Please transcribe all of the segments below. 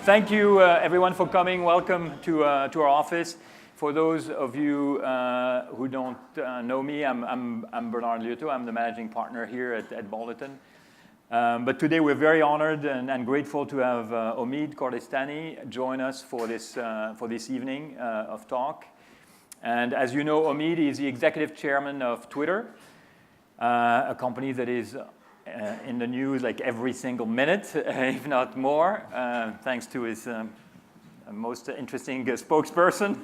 Thank you, everyone, for coming. Welcome to our office. For those of you who don't know me, I'm Bernard Lieuteau. I'm the managing partner here at Balderton. But today we're very honored and grateful to have Omid Kordestani join us for this evening of talk. And as you know, Omid is the executive chairman of Twitter, a company that is in the news like every single minute, if not more, thanks to his most interesting spokesperson,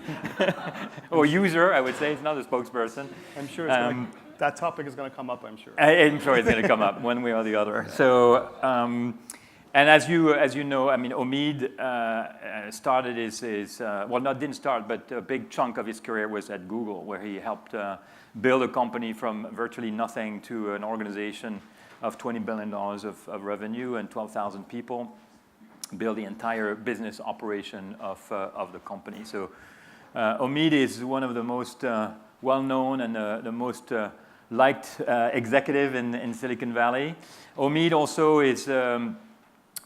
or user, I would say. It's not a spokesperson. I'm sure that topic is going to come up, I'm sure. I'm sure it's going to come up one way or the other. So, and as you know, I mean, Omid started didn't start, but a big chunk of his career was at Google, where he helped build a company from virtually nothing to an organization of $20 billion of revenue and 12,000 people, build the entire business operation of the company. So Omid is one of the most well-known and the most liked executive in Silicon Valley. Omid also is a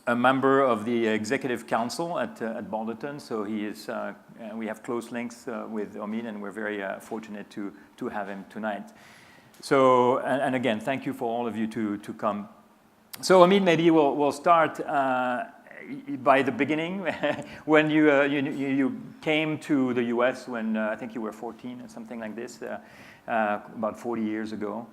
member of the executive council at Balderton, so he is. We have close links with Omid, and we're very fortunate to have him tonight. So, and again, thank you for all of you to come. So, Omid, maybe we'll start by the beginning, when you came to the U.S. when I think you were 14 or something like this, about 40 years ago.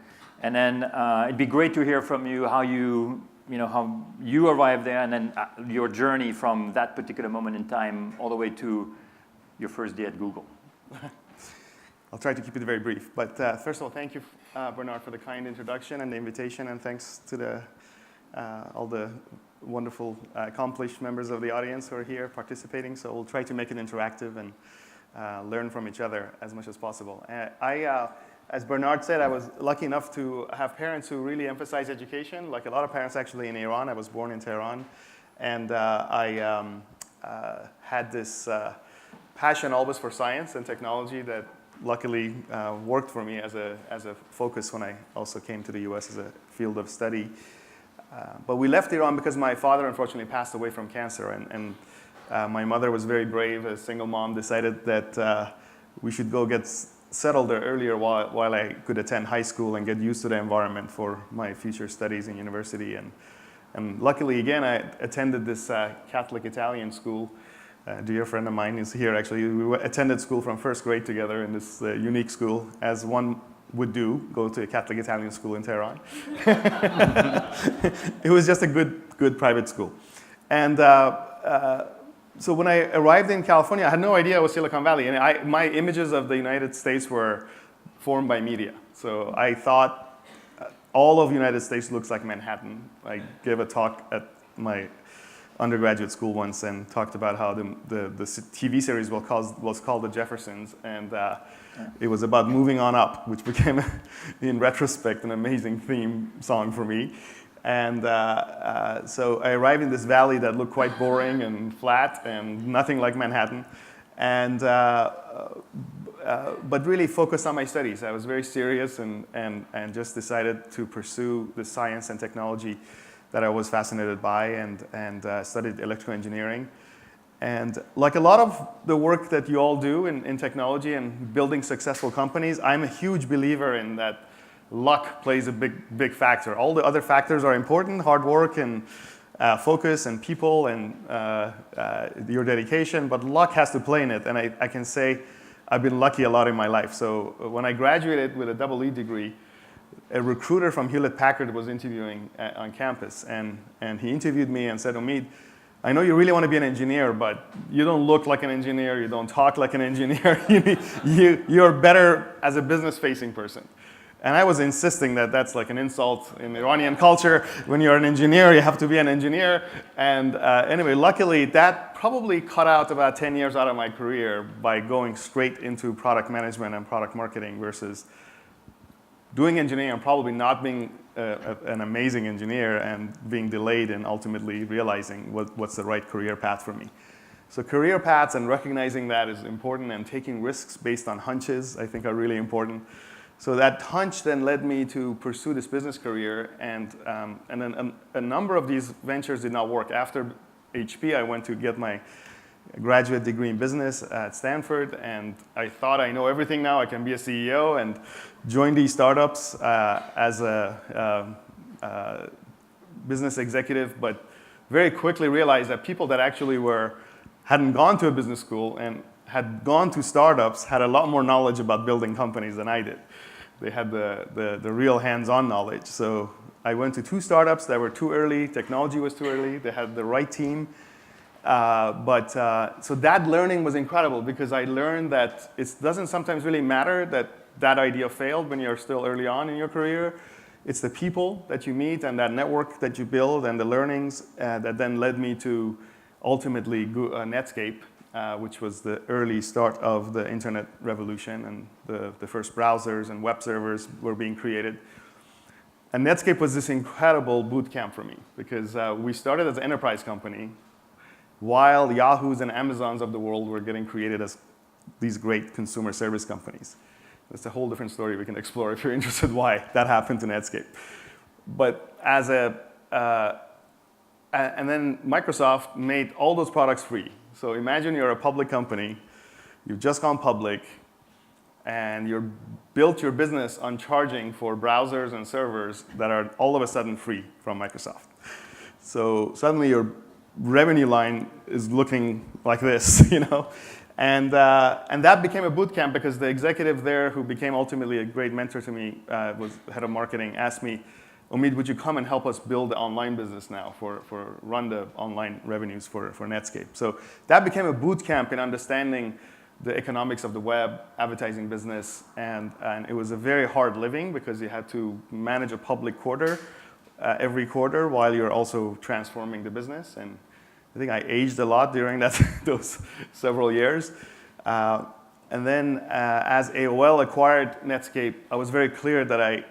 And then it'd be great to hear from you how you arrived there, and then your journey from that particular moment in time all the way to your first day at Google. I'll try to keep it very brief. But first of all, thank you, Bernard, for the kind introduction and the invitation, and thanks to all the wonderful, accomplished members of the audience who are here participating. So we'll try to make it interactive and learn from each other as much as possible. As Bernard said, I was lucky enough to have parents who really emphasize education, like a lot of parents actually in Iran. I was born in Tehran, and I had this passion always for science and technology that luckily worked for me as a focus when I also came to the U.S. as a field of study. But we left Iran because my father unfortunately passed away from cancer, and my mother was very brave. A single mom decided that we should go get settled there earlier while I could attend high school and get used to the environment for my future studies in university. And luckily, again, I attended this Catholic Italian school. A dear friend of mine is here, actually. We attended school from first grade together in this unique school, as one would do, go to a Catholic Italian school in Tehran. It was just a good private school. And so when I arrived in California, I had no idea it was Silicon Valley. And my images of the United States were formed by media. So I thought all of the United States looks like Manhattan. I gave a talk at my undergraduate school once and talked about how the TV series was called The Jeffersons, and it was about moving on up, which became, in retrospect, an amazing theme song for me. And so I arrived in this valley that looked quite boring and flat and nothing like Manhattan, and but really focused on my studies. I was very serious and just decided to pursue the science and technology that I was fascinated by, and studied electrical engineering. And like a lot of the work that you all do in technology and building successful companies, I'm a huge believer in that luck plays a big factor. All the other factors are important, hard work and focus and people and your dedication, but luck has to play in it. And I can say I've been lucky a lot in my life. So when I graduated with a EE degree, a recruiter from Hewlett-Packard was interviewing on campus, and he interviewed me and said, Omid, I know you really want to be an engineer, but you don't look like an engineer, you don't talk like an engineer, you're better as a business-facing person. And I was insisting that that's like an insult in Iranian culture. When you're an engineer, you have to be an engineer. And anyway, luckily, that probably cut out about 10 years out of my career by going straight into product management and product marketing versus doing engineering and probably not being an amazing engineer and being delayed and ultimately realizing what's the right career path for me. So career paths and recognizing that is important, and taking risks based on hunches I think are really important. So that hunch then led me to pursue this business career, and then a number of these ventures did not work. After HP. I went to get my graduate degree in business at Stanford, and I thought I know everything now. I can be a CEO, and joined these startups as a business executive, but very quickly realized that people that actually hadn't gone to a business school and had gone to startups had a lot more knowledge about building companies than I did. They had the real hands-on knowledge. So I went to 2 startups that were too early. Technology was too early. They had the right team. So that learning was incredible because I learned that it doesn't sometimes really matter that idea failed when you're still early on in your career. It's the people that you meet and that network that you build and the learnings that then led me to ultimately Netscape, which was the early start of the internet revolution, and the first browsers and web servers were being created. And Netscape was this incredible boot camp for me because we started as an enterprise company while Yahoos and Amazons of the world were getting created as these great consumer service companies. That's a whole different story we can explore if you're interested why that happened to Netscape. But and then Microsoft made all those products free. So imagine you're a public company, you've just gone public, and you've built your business on charging for browsers and servers that are all of a sudden free from Microsoft. So suddenly your revenue line is looking like this, you know? And that became a boot camp because the executive there, who became ultimately a great mentor to me, was head of marketing, asked me, Omid, would you come and help us build the online business now, run the online revenues for Netscape? So that became a boot camp in understanding the economics of the web, advertising business, and it was a very hard living because you had to manage a public quarter every quarter while you're also transforming the business. And I think I aged a lot during those several years. And then as AOL acquired Netscape, I was very clear that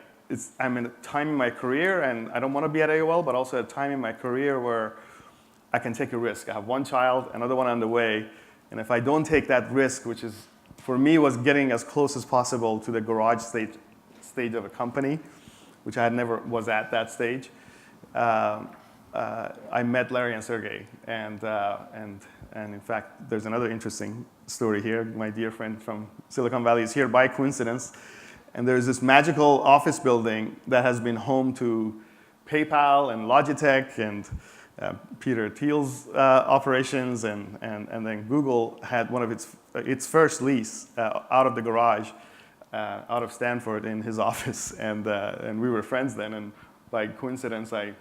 I'm in a time in my career, and I don't want to be at AOL, but also a time in my career where I can take a risk. I have 1 child, another one on the way, and if I don't take that risk, which is, for me, was getting as close as possible to the garage stage of a company, which I had never was at that stage, I met Larry and Sergey, and in fact, there's another interesting story here. My dear friend from Silicon Valley is here by coincidence, and there's this magical office building that has been home to PayPal and Logitech and Peter Thiel's operations, and then Google had one of its first lease out of the garage, out of Stanford in his office, and we were friends then, and by coincidence I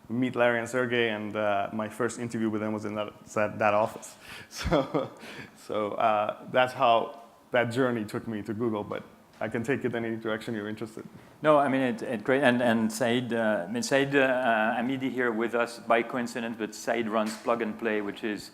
meet Larry and Sergey, and my first interview with them was in that office. So that's how that journey took me to Google, but I can take it any direction you're interested. No, I mean, it's great. And Said, Said Hamidi here with us by coincidence, but Said runs Plug and Play, which is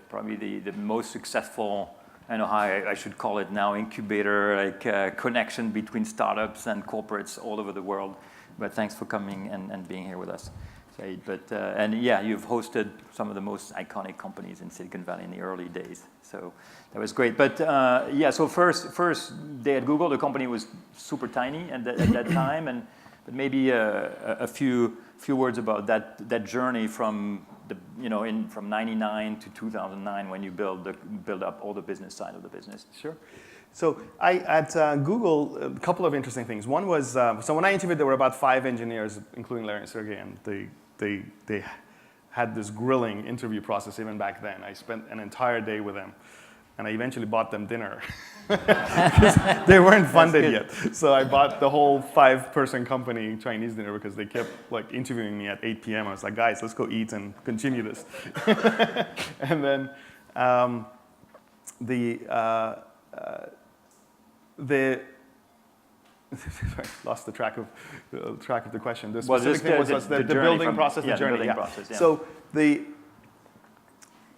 probably the most successful, I don't know how I should call it now, incubator, like connection between startups and corporates all over the world. But thanks for coming and being here with us, Said. But and yeah, you've hosted some of the most iconic companies in Silicon Valley in the early days, so that was great. But yeah, so first day at Google, the company was super tiny at that time, but maybe a few words about that journey from from '99 to 2009 when you build up all the business side of the business. Sure. So at Google, a couple of interesting things. One was, so when I interviewed, there were about 5 engineers, including Larry and Sergey, and they had this grilling interview process even back then. I spent an entire day with them, and I eventually bought them dinner. They weren't funded yet. So I bought the whole 5-person company Chinese dinner because they kept like interviewing me at 8 p.m. I was like, guys, let's go eat and continue this. And then sorry, lost the track of the question. The specific thing was the building process, the journey. Building process, yeah. So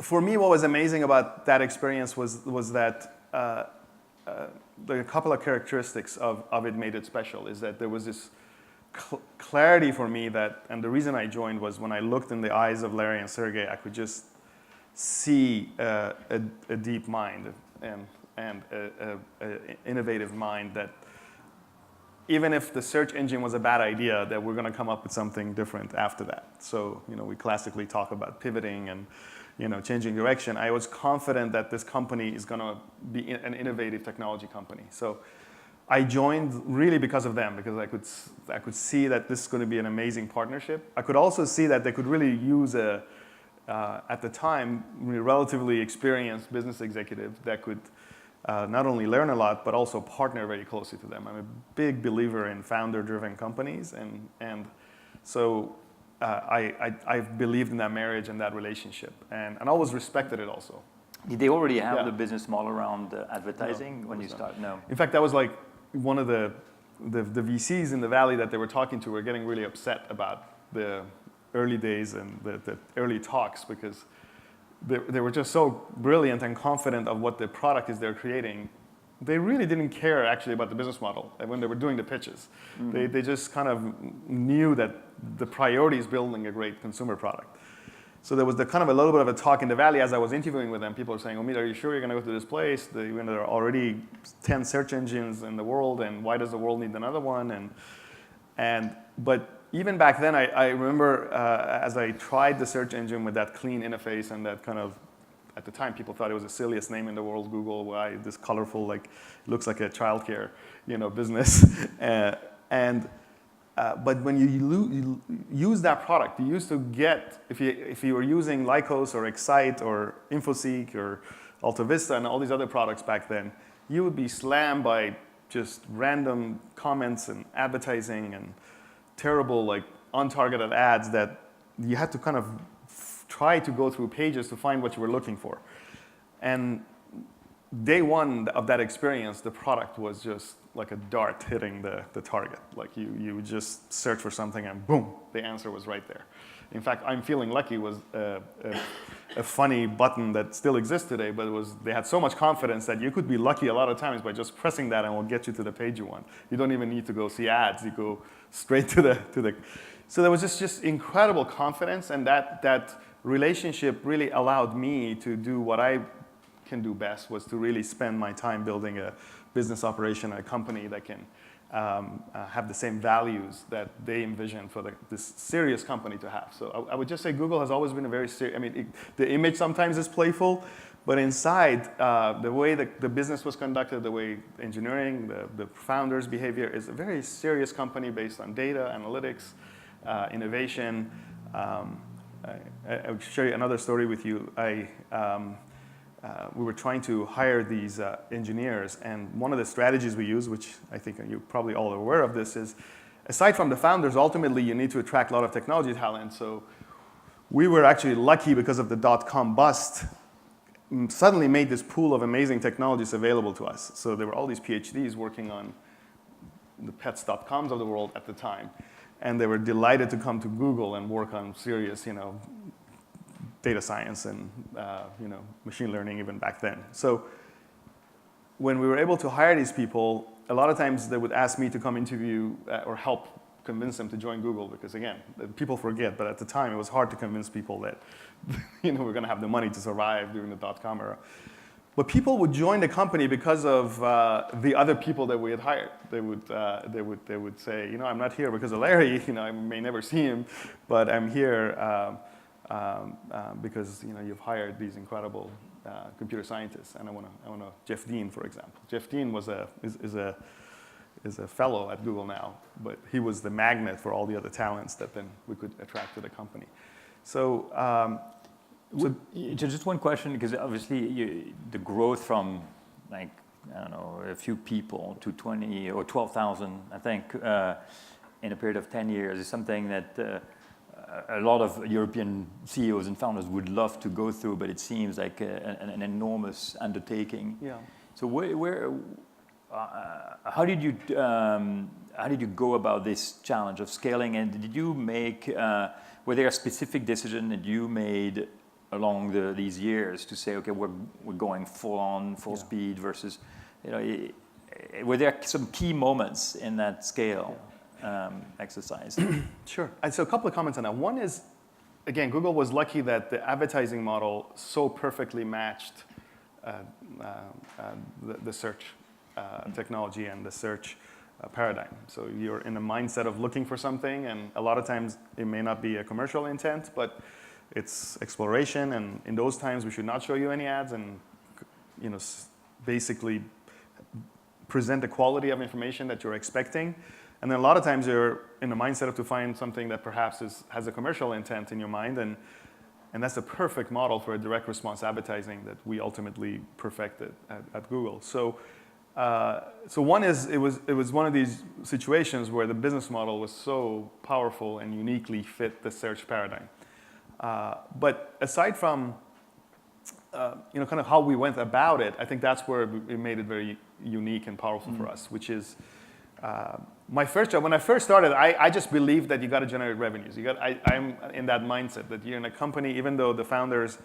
for me, what was amazing about that experience was that the couple of characteristics of it made it special. Is that there was this clarity for me and the reason I joined was when I looked in the eyes of Larry and Sergey, I could just see a deep mind and an innovative mind that even if the search engine was a bad idea, that we're going to come up with something different after that. So, we classically talk about pivoting and, changing direction. I was confident that this company is going to be an innovative technology company. So I joined really because of them, because I could see that this is going to be an amazing partnership. I could also see that they could really use at the time, relatively experienced business executive that could not only learn a lot, but also partner very closely to them. I'm a big believer in founder-driven companies, and so I believed in that marriage and that relationship, and always respected it also. Did they already have the business model around advertising when you started? No. In fact, that was like one of the VCs in the Valley that they were talking to were getting really upset about the early days and the early talks, because they were just so brilliant and confident of what the product is they're creating. They really didn't care actually about the business model when they were doing the pitches. Mm-hmm. They just kind of knew that the priority is building a great consumer product. So there was kind of a little bit of a talk in the Valley as I was interviewing with them. People were saying, Omid, are you sure you're going to go to this place? There are already 10 search engines in the world, and why does the world need another one? But even back then, I remember as I tried the search engine with that clean interface and that kind of, at the time, people thought it was the silliest name in the world, Google. Why this colorful, like, looks like a childcare, business. But when you use that product, you used to get, if you were using Lycos or Excite or InfoSeek or AltaVista and all these other products back then, you would be slammed by just random comments and advertising and terrible, like, untargeted ads that you had to kind of try to go through pages to find what you were looking for. And day one of that experience, the product was just like a dart hitting the target. Like you would just search for something and boom, the answer was right there. In fact, I'm Feeling Lucky was a funny button that still exists today, but they had so much confidence that you could be lucky a lot of times by just pressing that and it will get you to the page you want. You don't even need to go see ads. You go straight to the. So there was just incredible confidence, and that relationship really allowed me to do what I can do best, was to really spend my time building a business operation, a company that can have the same values that they envision for this serious company to have. So I would just say Google has always been a very serious, the image sometimes is playful, but inside, the way that the business was conducted, the way engineering, the founder's behavior is a very serious company based on data, analytics, innovation. I'll share you another story with you. We were trying to hire these engineers, and one of the strategies we use, which I think you're probably all aware of this, is aside from the founders, ultimately you need to attract a lot of technology talent. So we were actually lucky because of the .com bust, suddenly made this pool of amazing technologies available to us. So there were all these PhDs working on the pets.coms of the world at the time, and they were delighted to come to Google and work on serious, data science and machine learning even back then. So when we were able to hire these people, a lot of times they would ask me to come interview or help convince them to join Google, because again, people forget, but at the time it was hard to convince people that we're going to have the money to survive during the .com era. But people would join the company because of the other people that we had hired. They would say, I'm not here because of Larry. I may never see him, but I'm here because you've hired these incredible computer scientists, and I want to. Jeff Dean, for example. Jeff Dean is a fellow at Google now, but he was the magnet for all the other talents that then we could attract to the company. So just one question, because obviously the growth from a few people to 20 or 12,000, I think, in a period of 10 years is something that a lot of European CEOs and founders would love to go through, but it seems like an enormous undertaking. Yeah. So how did you go about this challenge of scaling? And did you make were there a specific decision that you made along these years to say, okay, we're going full speed versus, were there some key moments in that scale? Exercise? Sure. And so a couple of comments on that. One is, again, Google was lucky that the advertising model so perfectly matched the search technology and the search paradigm. So you're in a mindset of looking for something, and a lot of times it may not be a commercial intent, but it's exploration. And in those times, we should not show you any ads, and basically present the quality of information that you're expecting. And then a lot of times you're in the mindset of to find something that perhaps has a commercial intent in your mind, and that's a perfect model for a direct response advertising that we ultimately perfected at Google. So one is it was one of these situations where the business model was so powerful and uniquely fit the search paradigm. But aside from kind of how we went about it, I think that's where it made it very unique and powerful for us, which is my first job. When I first started, I just believed that you got to generate revenues. I'm in that mindset that you're in a company, even though the founders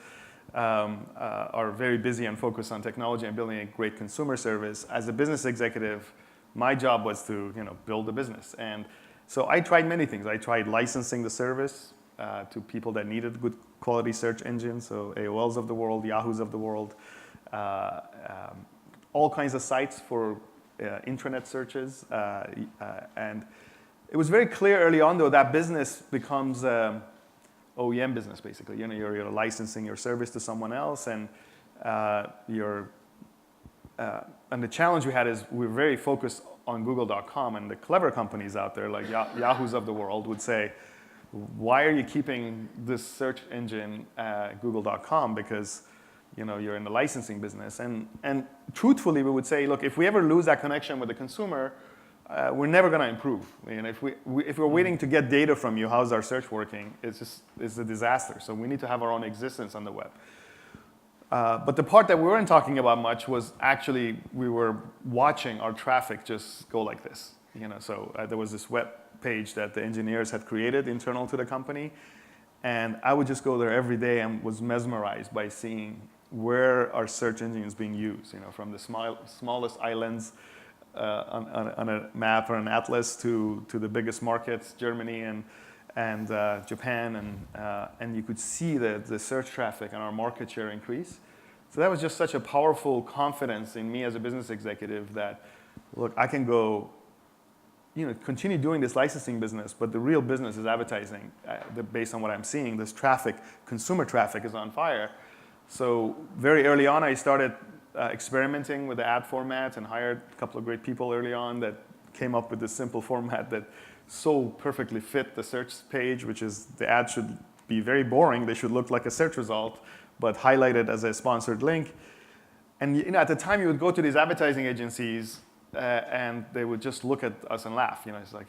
are very busy and focused on technology and building a great consumer service. As a business executive, my job was to build a business. And so I tried many things. I tried licensing the service to people that needed good quality search engines, so AOLs of the world, Yahoos of the world, all kinds of sites for intranet searches. And it was very clear early on, though, that business becomes OEM business, basically. You're licensing your service to someone else, and and the challenge we had is we're very focused on Google.com, and the clever companies out there, like Yahoos of the world, would say, why are you keeping this search engine at Google.com? Because you're in the licensing business. And truthfully, we would say, look, if we ever lose that connection with the consumer, we're never going to improve. If we're waiting to get data from you, how's our search working? It's a disaster. So we need to have our own existence on the web. But the part that we weren't talking about much was actually we were watching our traffic just go like this. So there was this web page that the engineers had created internal to the company, and I would just go there every day and was mesmerized by seeing where our search engine is being used. From the smallest islands on a map or an atlas to the biggest markets, Germany and Japan, and you could see the search traffic and our market share increase. So that was just such a powerful confidence in me as a business executive that, look, I can go, continue doing this licensing business, but the real business is advertising. Based on what I'm seeing, this traffic, consumer traffic, is on fire. So very early on, I started experimenting with the ad format and hired a couple of great people early on that came up with this simple format that so perfectly fit the search page, which is the ad should be very boring. They should look like a search result, but highlighted as a sponsored link. And at the time, you would go to these advertising agencies, and they would just look at us and laugh. It's like,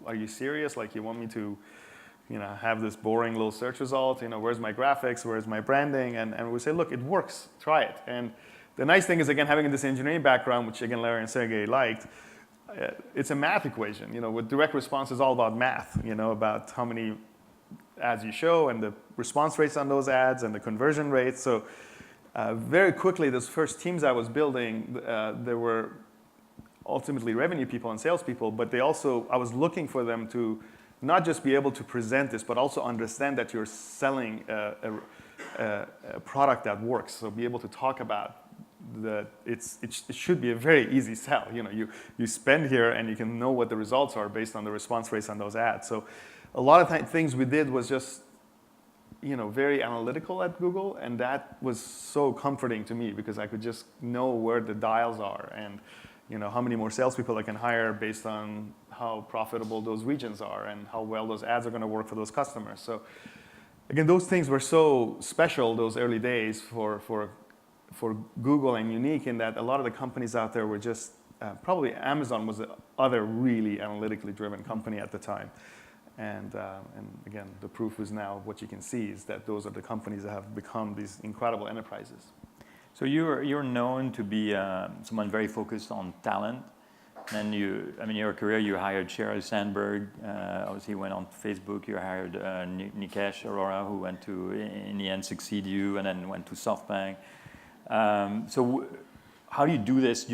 are you serious? Like, you want me to, have this boring little search result? Where's my graphics? Where's my branding? And we say, look, it works. Try it. And the nice thing is, again, having this engineering background, which again Larry and Sergey liked, it's a math equation. With direct response is all about math. About how many ads you show and the response rates on those ads and the conversion rates. So very quickly, those first teams I was building, there were ultimately revenue people and salespeople, but I was looking for them to not just be able to present this, but also understand that you're selling a product that works. So be able to talk about it should be a very easy sell. You spend here and you can know what the results are based on the response rates on those ads. So a lot of things we did was just very analytical at Google, and that was so comforting to me because I could just know where the dials are and how many more salespeople I can hire based on how profitable those regions are and how well those ads are going to work for those customers. So again, those things were so special those early days for Google and unique in that a lot of the companies out there were just, probably Amazon was the other really analytically driven company at the time. And again, the proof is now what you can see is that those are the companies that have become these incredible enterprises. So you're known to be someone very focused on talent. And your career, you hired Sheryl Sandberg. Obviously, went on Facebook. You hired Nikesh Arora, who went to, in the end, succeed you, and then went to SoftBank. So how do you do this?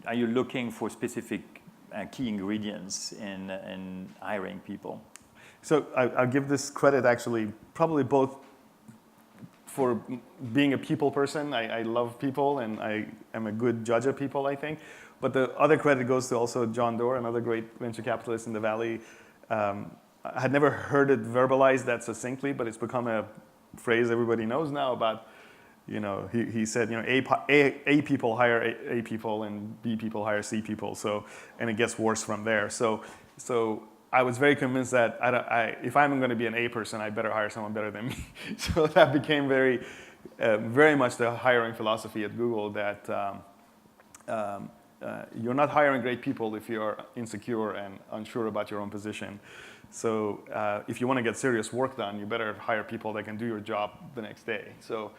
Are you looking for specific key ingredients in hiring people? So I'll give this credit actually probably both for being a people person. I love people, and I am a good judge of people, I think. But the other credit goes to also John Doerr, another great venture capitalist in the Valley. I had never heard it verbalized that succinctly, but it's become a phrase everybody knows now about, he said, A people hire A people and B people hire C people. So, and it gets worse from there. So I was very convinced that if I'm going to be an A person, I better hire someone better than me. So that became very much the hiring philosophy at Google, that you're not hiring great people if you're insecure and unsure about your own position. So if you want to get serious work done, you better hire people that can do your job the next day. So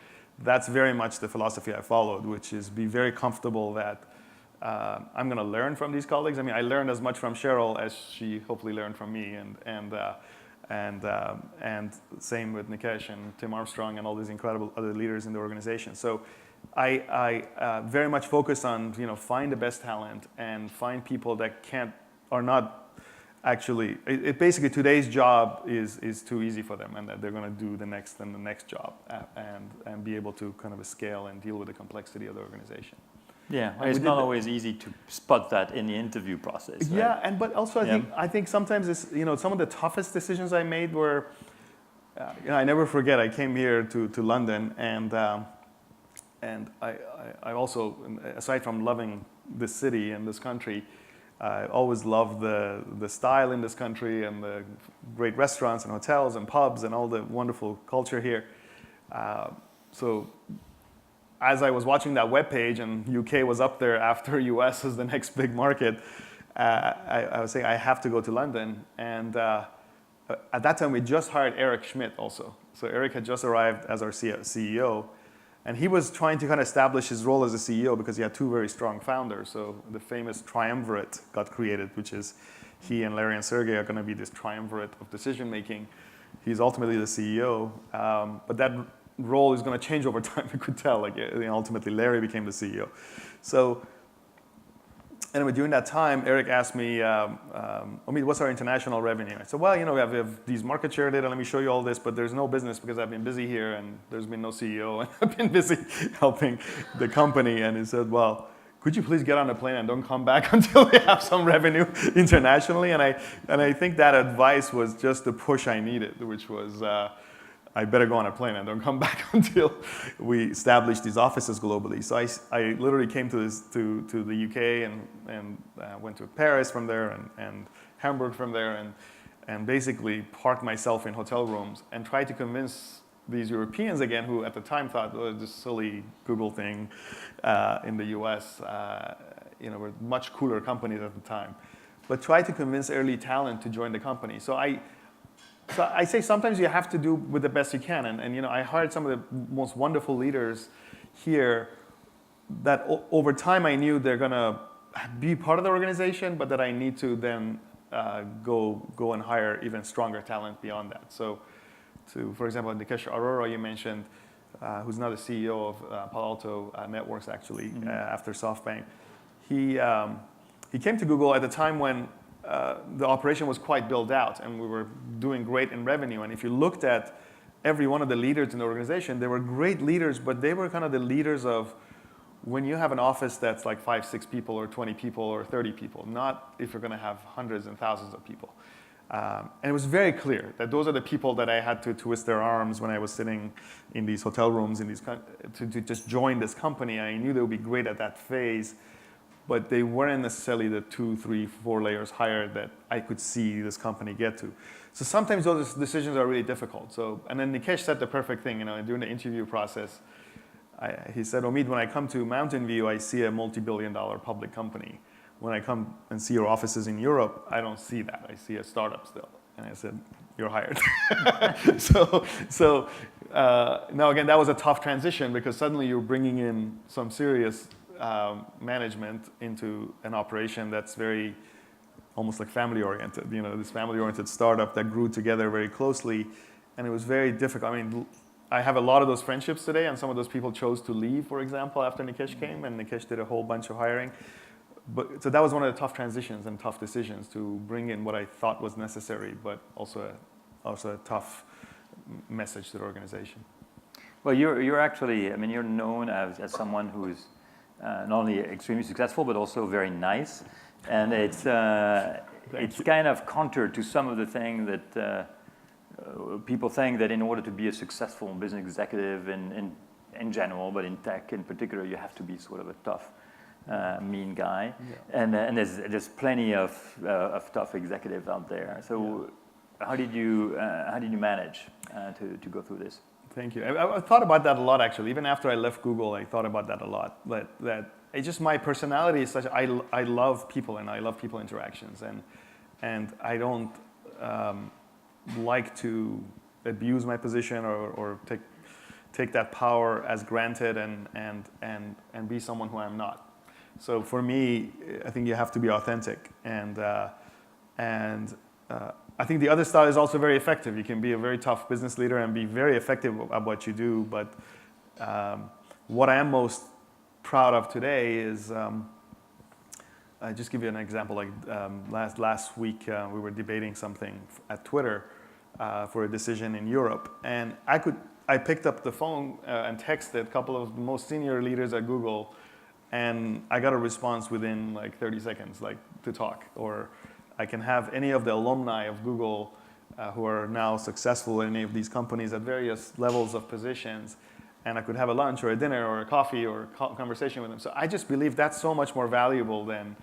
that's very much the philosophy I followed, which is be very comfortable that I'm going to learn from these colleagues. I mean, I learned as much from Cheryl as she hopefully learned from me, and same with Nikesh and Tim Armstrong and all these incredible other leaders in the organization. So I very much focus on find the best talent and find people that are not actually. Basically today's job is too easy for them, and that they're going to do the next job and be able to kind of scale and deal with the complexity of the organization. Yeah, it's not always easy to spot that in the interview process. Right? Yeah, but also I think sometimes it's some of the toughest decisions I made were, I never forget. I came here to London, and I also, aside from loving this city and this country, I always loved the style in this country and the great restaurants and hotels and pubs and all the wonderful culture here. So as I was watching that webpage and UK was up there after US as the next big market, I was saying I have to go to London. And at that time we just hired Eric Schmidt also. So Eric had just arrived as our CEO. And he was trying to kind of establish his role as a CEO because he had two very strong founders. So the famous triumvirate got created, which is he and Larry and Sergey are going to be this triumvirate of decision making. He's ultimately the CEO, but that role is going to change over time. You could tell. Ultimately, Larry became the CEO. So anyway, during that time, Eric asked me, Omid, what's our international revenue? I said, well, we have these market share data. Let me show you all this, but there's no business because I've been busy here and there's been no CEO, and I've been busy helping the company. And he said, well, could you please get on a plane and don't come back until we have some revenue internationally? And I think that advice was just the push I needed, which was, I better go on a plane and don't come back until we establish these offices globally. So I literally came to the UK and went to Paris from there and Hamburg from there and basically parked myself in hotel rooms and tried to convince these Europeans again, who at the time thought, oh, this silly Google thing in the US, were much cooler companies at the time, but tried to convince early talent to join the company. So I say sometimes you have to do with the best you can. And I hired some of the most wonderful leaders here that over time I knew they're going to be part of the organization, but that I need to then go and hire even stronger talent beyond that. So for example, Nikesh Arora, you mentioned, who's now the CEO of Palo Alto Networks, actually, after SoftBank. He came to Google at a time when the operation was quite built out and we were doing great in revenue. And if you looked at every one of the leaders in the organization, they were great leaders, but they were kind of the leaders of when you have an office that's like 5, 6 people or 20 people or 30 people, not if you're going to have hundreds and thousands of people. And it was very clear that those are the people that I had to twist their arms when I was sitting in these hotel rooms to just join this company. I knew they would be great at that phase, but they weren't necessarily the 2, 3, 4 layers higher that I could see this company get to. So sometimes those decisions are really difficult. And then Nikesh said the perfect thing, during the interview process. He said, Omid, when I come to Mountain View, I see a multi-billion-dollar public company. When I come and see your offices in Europe, I don't see that. I see a startup still. And I said, you're hired. So now again, that was a tough transition because suddenly you're bringing in some serious management into an operation that's very almost like family-oriented. This family-oriented startup that grew together very closely, and it was very difficult. I mean, I have a lot of those friendships today, and some of those people chose to leave, for example, after Nikesh came, and Nikesh did a whole bunch of hiring. So that was one of the tough transitions and tough decisions to bring in what I thought was necessary, but also a tough message to the organization. Well, you're actually, I mean, you're known as someone who is not only extremely successful, but also very nice. And it's kind of counter to some of the things that people think that in order to be a successful business executive in general, but in tech in particular, you have to be sort of a tough, mean guy. Yeah. And there's plenty of tough executives out there. So how did you manage to go through this? Thank you. I thought about that a lot, actually. Even after I left Google, I thought about that a lot. That it's just my personality is such. I love people and I love people interactions, and I don't like to abuse my position or take that power as granted and be someone who I'm not. So for me, I think you have to be authentic, and I think the other style is also very effective. You can be a very tough business leader and be very effective at what you do. But what I am most proud of today is, I just give you an example. Like last week, we were debating something at Twitter for a decision in Europe, and I picked up the phone and texted a couple of the most senior leaders at Google, and I got a response within like 30 seconds, like to talk. Or I can have any of the alumni of Google who are now successful in any of these companies at various levels of positions, and I could have a lunch or a dinner or a coffee or a conversation with them. So I just believe that's so much more valuable than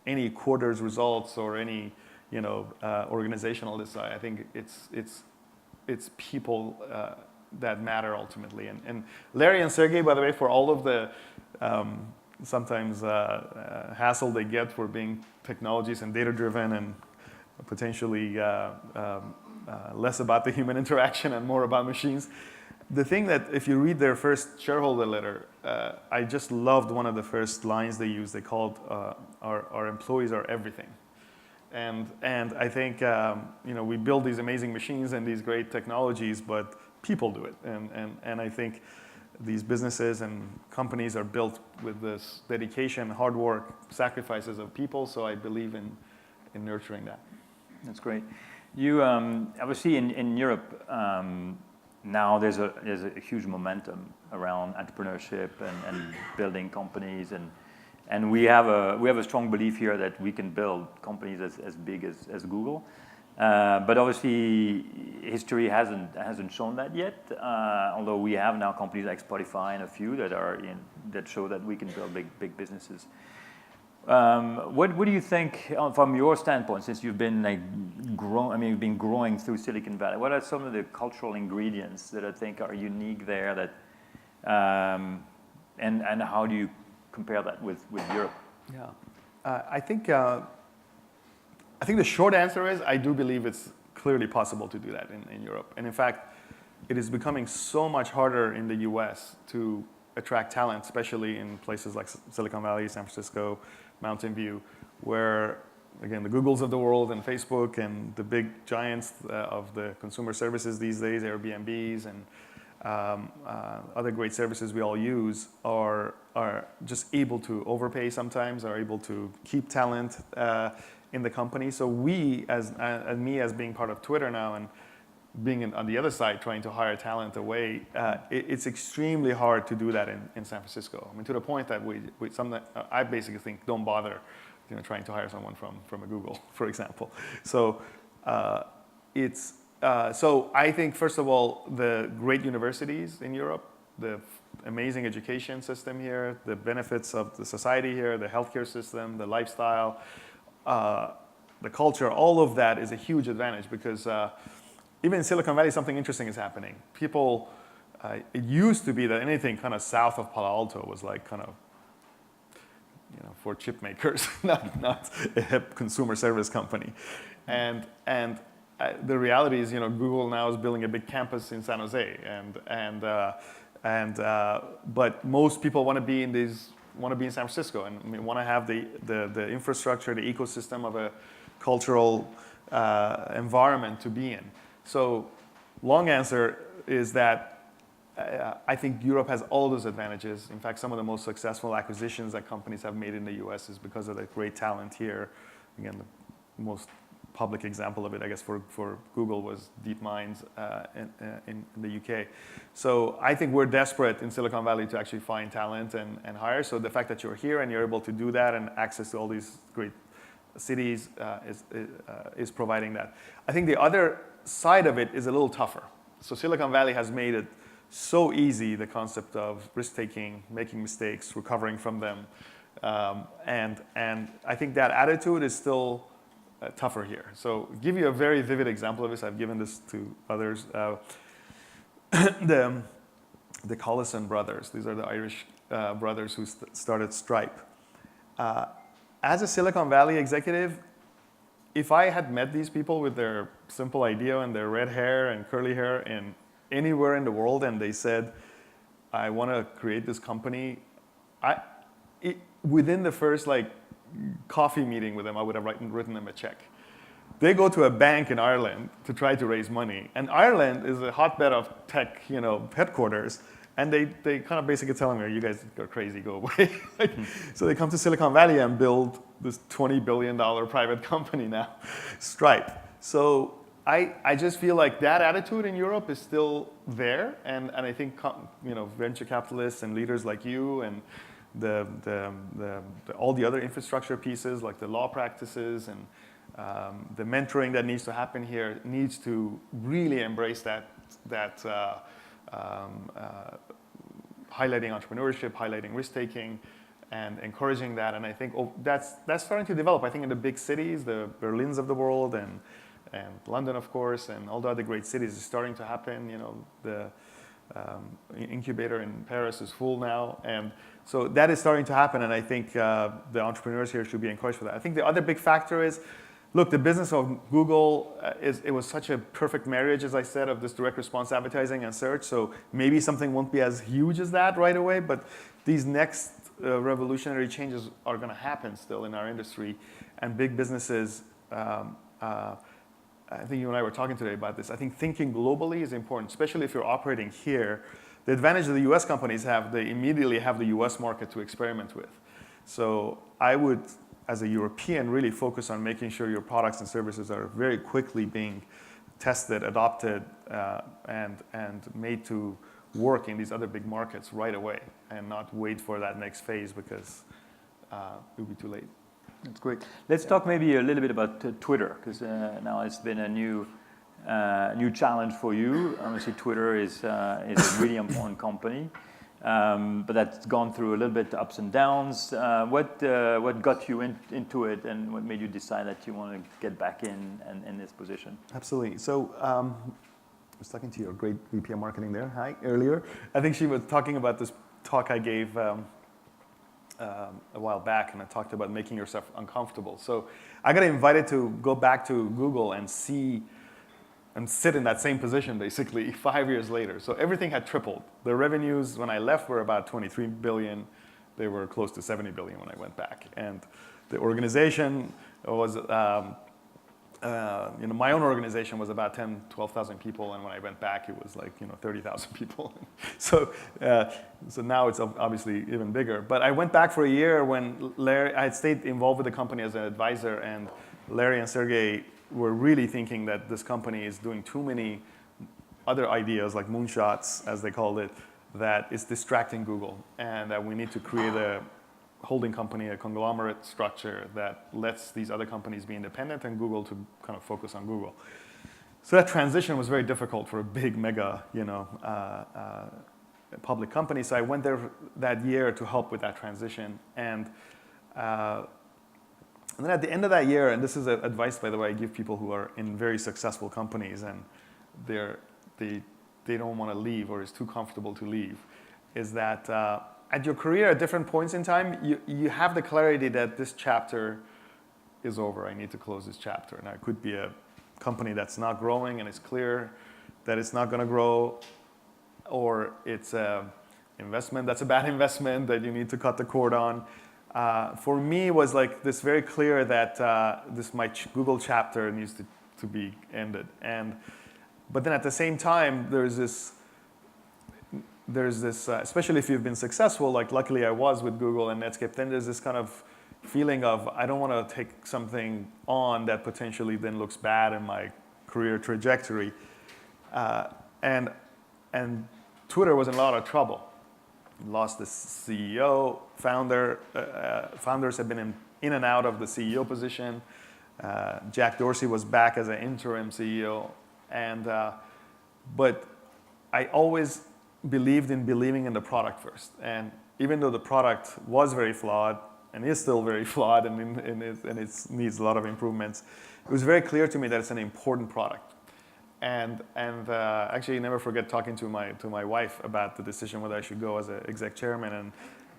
any quarter's results or any organizational design. I think it's people that matter ultimately. And Larry and Sergey, by the way, for all of the sometimes hassle they get for being technologies and data-driven and potentially less about the human interaction and more about machines. The thing that if you read their first shareholder letter, I just loved one of the first lines they used. They called our employees are everything. And I think we build these amazing machines and these great technologies, but people do it. And I think these businesses and companies are built with this dedication, hard work, sacrifices of people. So I believe in nurturing that. That's great. You obviously in Europe now there's a huge momentum around entrepreneurship and building companies, and we have a strong belief here that we can build companies as big as Google. But obviously, history hasn't shown that yet. Although we have now companies like Spotify and a few that show that we can build big businesses. What do you think from your standpoint, since you've been you've been growing through Silicon Valley? What are some of the cultural ingredients that I think are unique there? And how do you compare that with Europe? Yeah, I think the short answer is I do believe it's clearly possible to do that in Europe. And in fact, it is becoming so much harder in the US to attract talent, especially in places like Silicon Valley, San Francisco, Mountain View, where, again, the Googles of the world and Facebook and the big giants of the consumer services these days, Airbnbs and other great services we all use are just able to overpay sometimes, are able to keep talent in the company. So we, as being part of Twitter now and being on the other side trying to hire talent away, it's extremely hard to do that in San Francisco. I mean, to the point that I basically think don't bother trying to hire someone from a Google, for example. So so I think, first of all, the great universities in Europe, the amazing education system here, the benefits of the society here, the healthcare system, the lifestyle, the culture, all of that is a huge advantage because even in Silicon Valley, something interesting is happening. People, it used to be that anything kind of south of Palo Alto was like kind of, for chip makers, not a hip consumer service company. And the reality is, Google now is building a big campus in San Jose, but most people want to be in San Francisco and want to have the infrastructure, the ecosystem of a cultural environment to be in. So, long answer is that I think Europe has all those advantages. In fact, some of the most successful acquisitions that companies have made in the US is because of the great talent here. Again, the most public example of it, I guess, for Google was DeepMind's in the UK. So I think we're desperate in Silicon Valley to actually find talent and hire. So the fact that you're here and you're able to do that and access to all these great cities is providing that. I think the other side of it is a little tougher. So Silicon Valley has made it so easy, the concept of risk-taking, making mistakes, recovering from them. And I think that attitude is still tougher here. So give you a very vivid example of this. I've given this to others. The Collison brothers, these are the Irish brothers who started Stripe. As a Silicon Valley executive, if I had met these people with their simple idea and their red hair and curly hair in anywhere in the world, and they said, I want to create this company, within the first coffee meeting with them, I would have written them a check. They go to a bank in Ireland to try to raise money, and Ireland is a hotbed of tech, headquarters, and they kind of basically tell them, you guys are crazy, go away. So they come to Silicon Valley and build this $20 billion private company now, Stripe. So I just feel like that attitude in Europe is still there, and I think venture capitalists and leaders like you and all the other infrastructure pieces like the law practices and the mentoring that needs to happen here needs to really embrace that highlighting entrepreneurship, highlighting risk-taking, and encouraging that. And I think that's starting to develop. I think in the big cities, the Berlins of the world and London, of course, and all the other great cities is starting to happen. The incubator in Paris is full now. And so that is starting to happen. And I think the entrepreneurs here should be encouraged for that. I think the other big factor is, look, the business of Google, it was such a perfect marriage, as I said, of this direct response advertising and search. So maybe something won't be as huge as that right away, but these next revolutionary changes are going to happen still in our industry. And big businesses, I think you and I were talking today about this. I think thinking globally is important, especially if you're operating here. The advantage that the US companies have, they immediately have the US market to experiment with. So I would, as a European, really focus on making sure your products and services are very quickly being tested, adopted, and made to work in these other big markets right away, and not wait for that next phase because it will be too late. That's great. Let's talk maybe a little bit about Twitter, because now it's been a new challenge for you. Obviously, Twitter is a really important company. But that's gone through a little bit ups and downs. What got you into it, and what made you decide that you want to get back in this position? Absolutely. So I was talking to your great VP of marketing there, earlier. I think she was talking about this talk I gave a while back, and I talked about making yourself uncomfortable. So I got invited to go back to Google and sit in that same position basically 5 years later. So everything had tripled. The revenues when I left were about 23 billion. They were close to 70 billion when I went back. And the organization was, my own organization was about 10, 12,000 people. And when I went back, it was 30,000 people. So now it's obviously even bigger. But I went back for a year when I had stayed involved with the company as an advisor, and Larry and Sergey were really thinking that this company is doing too many other ideas, like moonshots, as they called it, that is distracting Google, and that we need to create a holding company, a conglomerate structure that lets these other companies be independent and Google to kind of focus on Google. So that transition was very difficult for a big, mega, public company. So I went there that year to help with that transition. And then at the end of that year, and this is advice, by the way, I give people who are in very successful companies and they don't want to leave or is too comfortable to leave, is that at your career at different points in time, you have the clarity that this chapter is over. I need to close this chapter. Now, it could be a company that's not growing and it's clear that it's not going to grow, or it's an investment that's a bad investment that you need to cut the cord on. For me, it was like this very clear that my Google chapter needs to be ended. But then at the same time, there's this, especially if you've been successful, like luckily I was with Google and Netscape, then there's this kind of feeling of I don't want to take something on that potentially then looks bad in my career trajectory. And Twitter was in a lot of trouble. Lost the CEO, founders have been in and out of the CEO position. Jack Dorsey was back as an interim CEO, but I always believed in believing in the product first. And even though the product was very flawed and is still very flawed and it needs a lot of improvements, it was very clear to me that it's an important product. And actually, never forget talking to my wife about the decision whether I should go as an exec chairman,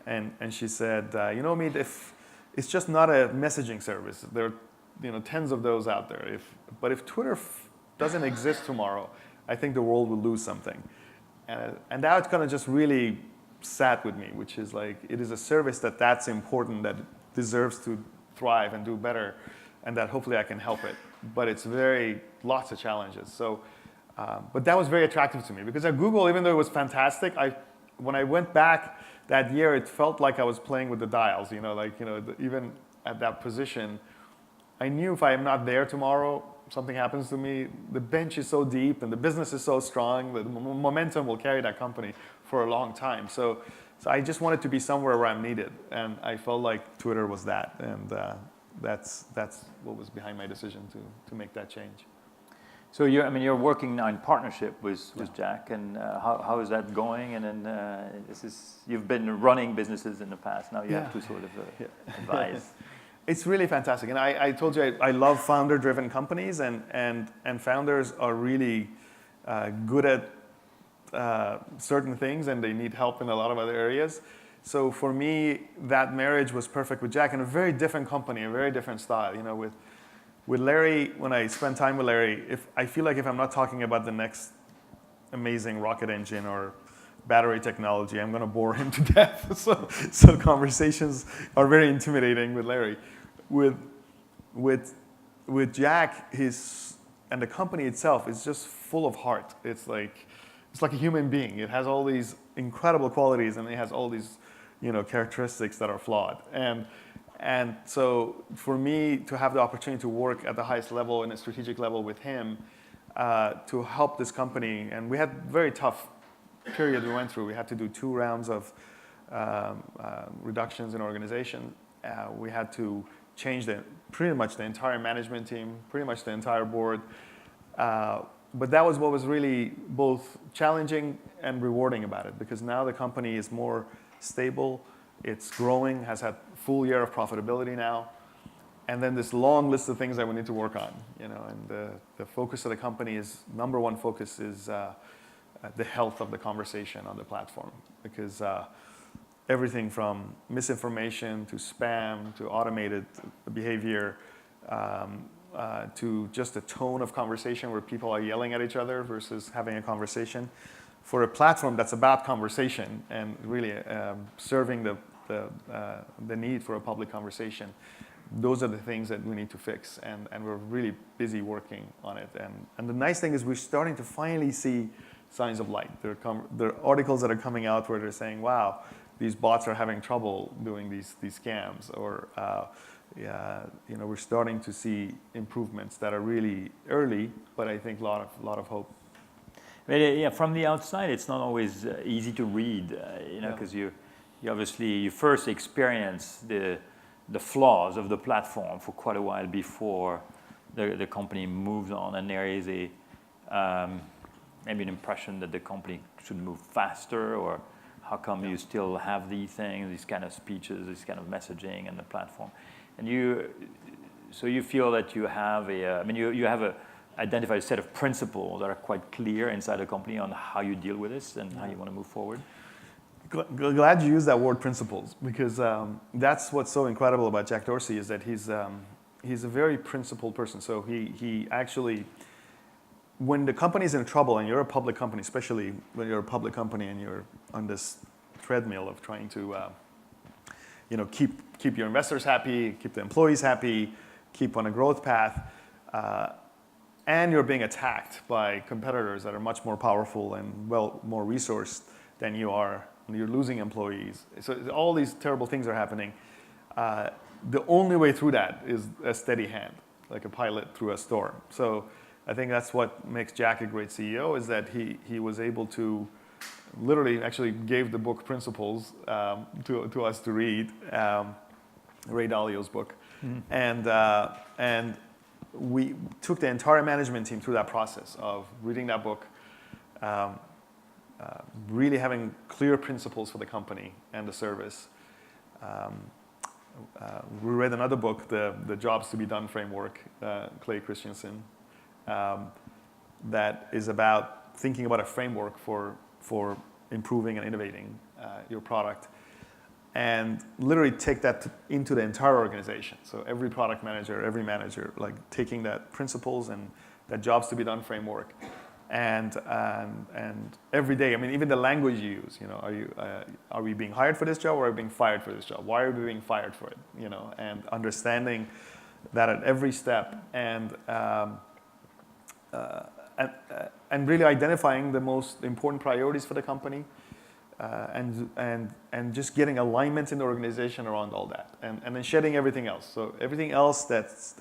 and she said, Meet, if it's just not a messaging service, there are tens of those out there. But if Twitter doesn't exist tomorrow, I think the world will lose something. And that kind of just really sat with me, which is like it is a service that's important, that deserves to thrive and do better, and that hopefully I can help it. But it's lots of challenges. So, but that was very attractive to me because at Google, even though it was fantastic, when I went back that year, it felt like I was playing with the dials. Even at that position, I knew if I am not there tomorrow, something happens to me. The bench is so deep and the business is so strong that the momentum will carry that company for a long time. So I just wanted to be somewhere where I'm needed, and I felt like Twitter was that, and that's what was behind my decision to make that change. So you're working now in partnership with Jack, and how is that going? And then you've been running businesses in the past. Now you have to sort of advise. It's really fantastic, and I told you I love founder-driven companies, and founders are really good at certain things, and they need help in a lot of other areas. So for me, that marriage was perfect with Jack, in a very different company, a very different style. With Larry, when I spend time with Larry, I feel like if I'm not talking about the next amazing rocket engine or battery technology, I'm going to bore him to death. So conversations are very intimidating with Larry. With Jack, and the company itself is just full of heart. It's like a human being. It has all these incredible qualities, and it has all these characteristics that are flawed. And so for me to have the opportunity to work at the highest level and a strategic level with him to help this company, and we had very tough period we went through. We had to do 2 rounds of reductions in organization. We had to change pretty much the entire management team, pretty much the entire board. But that was what was really both challenging and rewarding about it, because now the company is more stable, it's growing, has had full year of profitability now, and then this long list of things that we need to work on. And the focus of the company is, number one focus is the health of the conversation on the platform, because everything from misinformation to spam to automated behavior to just a tone of conversation where people are yelling at each other versus having a conversation. For a platform that's about conversation and really serving the need for a public conversation, those are the things that we need to fix, and we're really busy working on it. And the nice thing is we're starting to finally see signs of light. There are articles that are coming out where they're saying, wow, these bots are having trouble doing these scams, or we're starting to see improvements that are really early, but I think a lot of hope. But from the outside, it's not always easy to read, because you obviously first experience the flaws of the platform for quite a while before the company moves on, and there is maybe an impression that the company should move faster, or how come you still have these things, these kind of speeches, this kind of messaging in the platform, and you feel that you have you have identified a set of principles that are quite clear inside the company on how you deal with this and how you want to move forward. Glad you used that word, principles, because that's what's so incredible about Jack Dorsey, is that he's a very principled person. So he actually, when the company's in trouble and you're a public company, especially when you're a public company and you're on this treadmill of trying to keep your investors happy, keep the employees happy, keep on a growth path, and you're being attacked by competitors that are much more powerful and more resourced than you are, and you're losing employees. So all these terrible things are happening. the only way through that is a steady hand, like a pilot through a storm. So I think that's what makes Jack a great CEO, is that he was able to literally actually gave the book Principles to us to read, Ray Dalio's book. And we took the entire management team through that process of reading that book, really having clear principles for the company and the service. We read another book, the Jobs to Be Done framework, Clay Christensen, that is about thinking about a framework for improving and innovating your product, and literally take that into the entire organization. So every product manager, every manager, like taking that principles and that Jobs to Be Done framework, and every day, I mean, even the language you use, you know, are we being hired for this job, or are we being fired for this job? Why are we being fired for it? You know, and understanding that at every step, and really identifying the most important priorities for the company, and just getting alignment in the organization around all that, and then shedding everything else. So everything else that's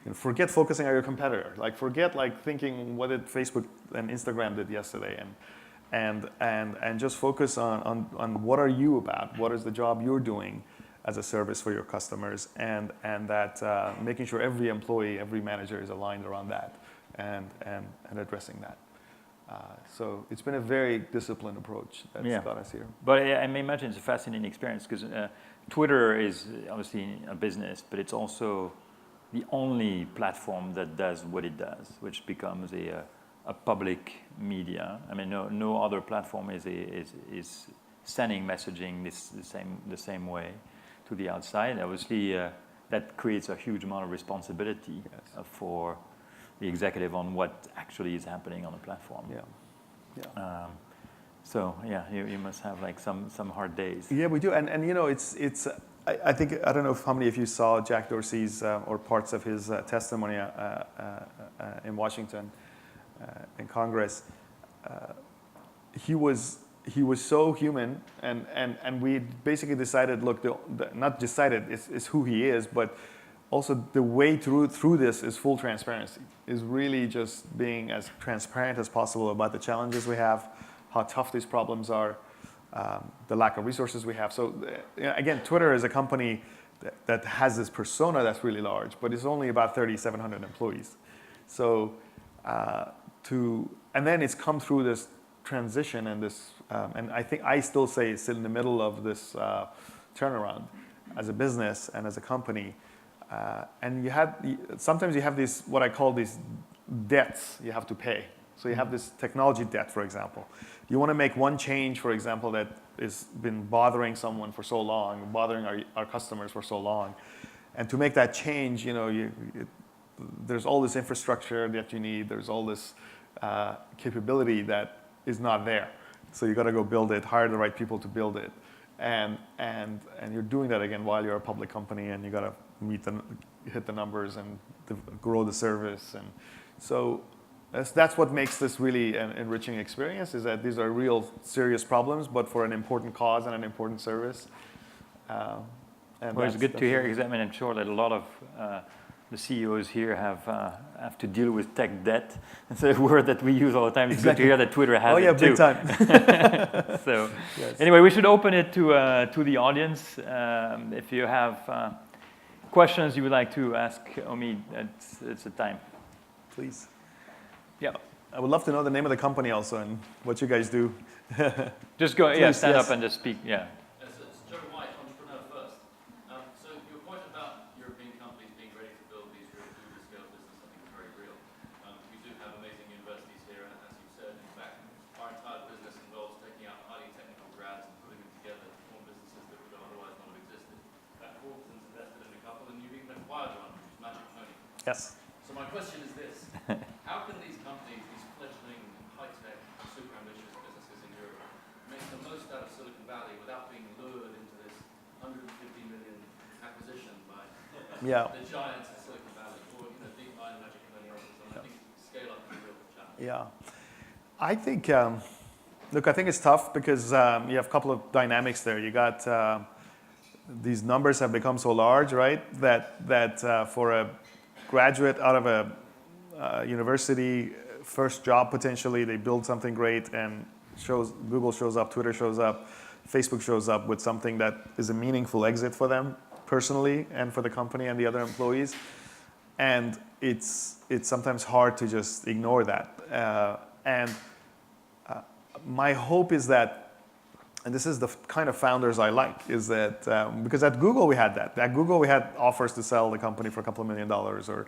you know, forget focusing on your competitor. Like forget like thinking what did Facebook and Instagram did yesterday, and just focus on what are you about? What is the job you're doing as a service for your customers, and that making sure every employee, every manager is aligned around that, and addressing that. So it's been a very disciplined approach that's got us here. But I may imagine it's a fascinating experience, because Twitter is obviously a business, but it's also the only platform that does what it does, which becomes a public media. I mean, no other platform is sending messaging the same way to the outside. Obviously, that creates a huge amount of responsibility for the executive on what actually is happening on the platform. So you must have like some hard days. Yeah, we do, and you know, it's. I think, I don't know how many of you saw Jack Dorsey's or parts of his testimony in Washington in Congress. He was so human, and we basically decided, look, not decided, it's who he is, but also the way through this is full transparency, is really just being as transparent as possible about the challenges we have, how tough these problems are, the lack of resources we have. So again, Twitter is a company that has this persona that's really large, but it's only about 3,700 employees. So and then it's come through this transition and this, and I think I still say it's in the middle of this turnaround as a business and as a company. And sometimes you have these, what I call these debts you have to pay. So you have this technology debt, for example. You want to make one change, for example, that has been bothering someone for so long, bothering our customers for so long. And to make that change, you know, there's all this infrastructure that you need. There's all this capability that is not there. So you got to go build it, hire the right people to build it. And you're doing that again while you're a public company, and you got to hit the numbers and grow the service. And so that's what makes this really an enriching experience, is that these are real serious problems, but for an important cause and an important service. Well, it's good to hear, because I mean, I'm sure that a lot of the CEOs here have to deal with tech debt. It's a word that we use all the time. It's good to hear that Twitter has it too. Big time. So anyway, we should open it to the audience. If you have questions you would like to ask Omid, it's the time. Please. Yeah. I would love to know the name of the company also and what you guys do. Just go, Please, stand up and just speak, Yes, it's Joe White, entrepreneur first. So your point about European companies being ready to build these real scale business, I think is very real. We do have amazing universities here, and as you said, in fact, our entire business involves taking out highly technical grads and putting them together to form businesses that would otherwise not have existed. Balderton's invested in a couple, and you've even acquired one, which is Magic Money. Yes. So my question is this: how can these companies, these fledgling, high-tech, super ambitious businesses in Europe, make the most out of Silicon Valley without being lured into this 150 million acquisition by the giants of Silicon Valley, or DeepMind and Magic and many others? And I think scale up is a real challenge. Yeah, I think. Look, I think it's tough because you have a couple of dynamics there. You got these numbers have become so large, right? That for a graduate out of a university, first job potentially, they build something great and Google shows up, Twitter shows up, Facebook shows up with something that is a meaningful exit for them personally and for the company and the other employees. And it's sometimes hard to just ignore that. My hope is that, and this is the kind of founders I like, is that, because at Google we had that. At Google we had offers to sell the company for a couple of $1 million or,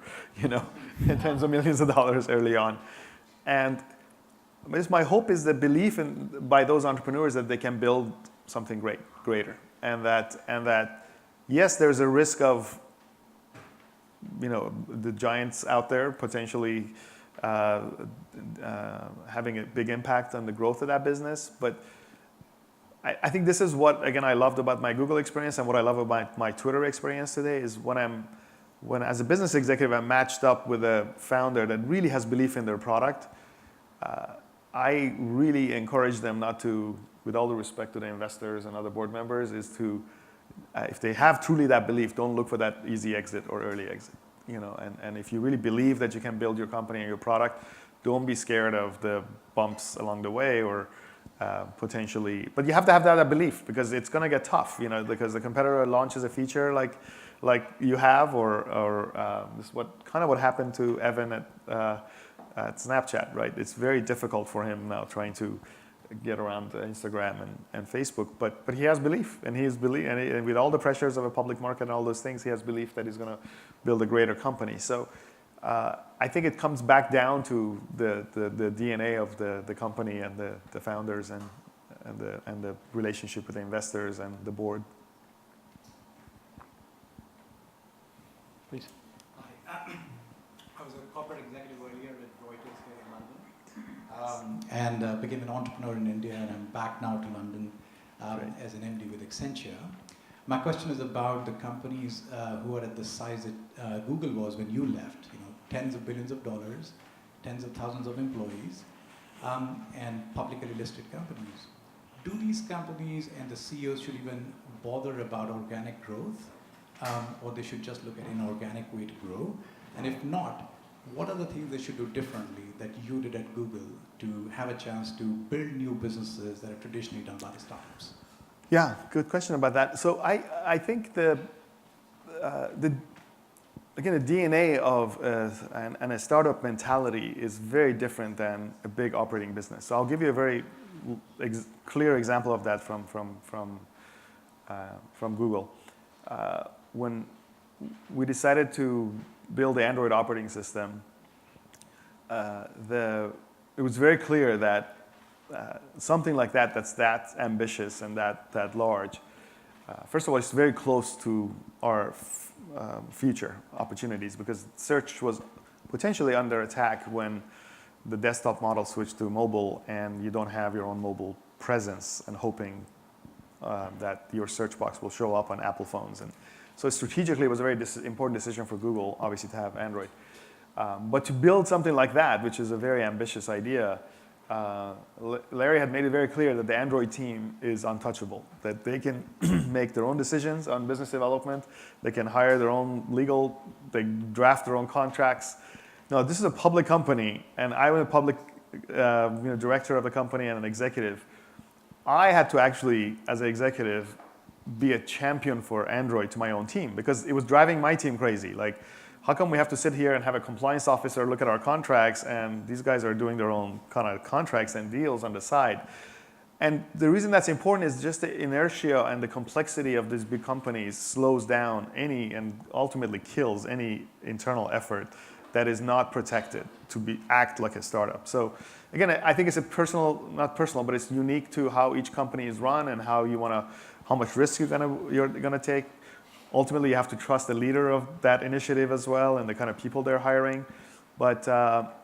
tens of millions of dollars early on. And my hope is the belief by those entrepreneurs that they can build something greater. And that, yes, there's a risk of, the giants out there potentially having a big impact on the growth of that business. But I think this is what, again, I loved about my Google experience and what I love about my Twitter experience today is when as a business executive, I'm matched up with a founder that really has belief in their product. I really encourage them not to, with all the respect to the investors and other board members, is to, if they have truly that belief, don't look for that easy exit or early exit. And if you really believe that you can build your company and your product, don't be scared of the bumps along the way or potentially. But you have to have that belief because it's going to get tough. Because the competitor launches a feature like you have, or this is what happened to Evan at Snapchat, right? It's very difficult for him now trying to get around Instagram and Facebook, but he has belief, and and with all the pressures of a public market and all those things, he has belief that he's going to build a greater company. So I think it comes back down to the DNA of the company and the founders and the relationship with the investors and the board. Please. Hi. I was a corporate executive earlier with Reuters here in London, and became an entrepreneur in India, and I'm back now to London as an MD with Accenture. My question is about the companies who are at the size that Google was when you left. Tens of billions of dollars, tens of thousands of employees, and publicly listed companies. Do these companies and the CEOs should even bother about organic growth, or they should just look at an organic way to grow? And if not, what are the things they should do differently that you did at Google to have a chance to build new businesses that are traditionally done by the startups? Yeah, good question about that. So I think the DNA of and a startup mentality is very different than a big operating business. So I'll give you a very clear example of that from Google. When we decided to build the Android operating system, it was very clear that something like that's that ambitious and that large, first of all, it's very close to our future opportunities because search was potentially under attack when the desktop model switched to mobile and you don't have your own mobile presence and hoping that your search box will show up on Apple phones. And so strategically, it was a very important decision for Google, obviously, to have Android. But to build something like that, which is a very ambitious idea, Larry had made it very clear that the Android team is untouchable, that they can make their own decisions on business development, they can hire their own legal, they draft their own contracts. Now, this is a public company, and I'm a public director of the company and an executive. I had to actually, as an executive, be a champion for Android to my own team because it was driving my team crazy. Like, how come we have to sit here and have a compliance officer look at our contracts and these guys are doing their own kind of contracts and deals on the side? And the reason that's important is just the inertia and the complexity of these big companies slows down any and ultimately kills any internal effort that is not protected to act like a startup. So again, I think it's not personal, but it's unique to how each company is run and how much risk you're gonna take. Ultimately, you have to trust the leader of that initiative as well and the kind of people they're hiring. But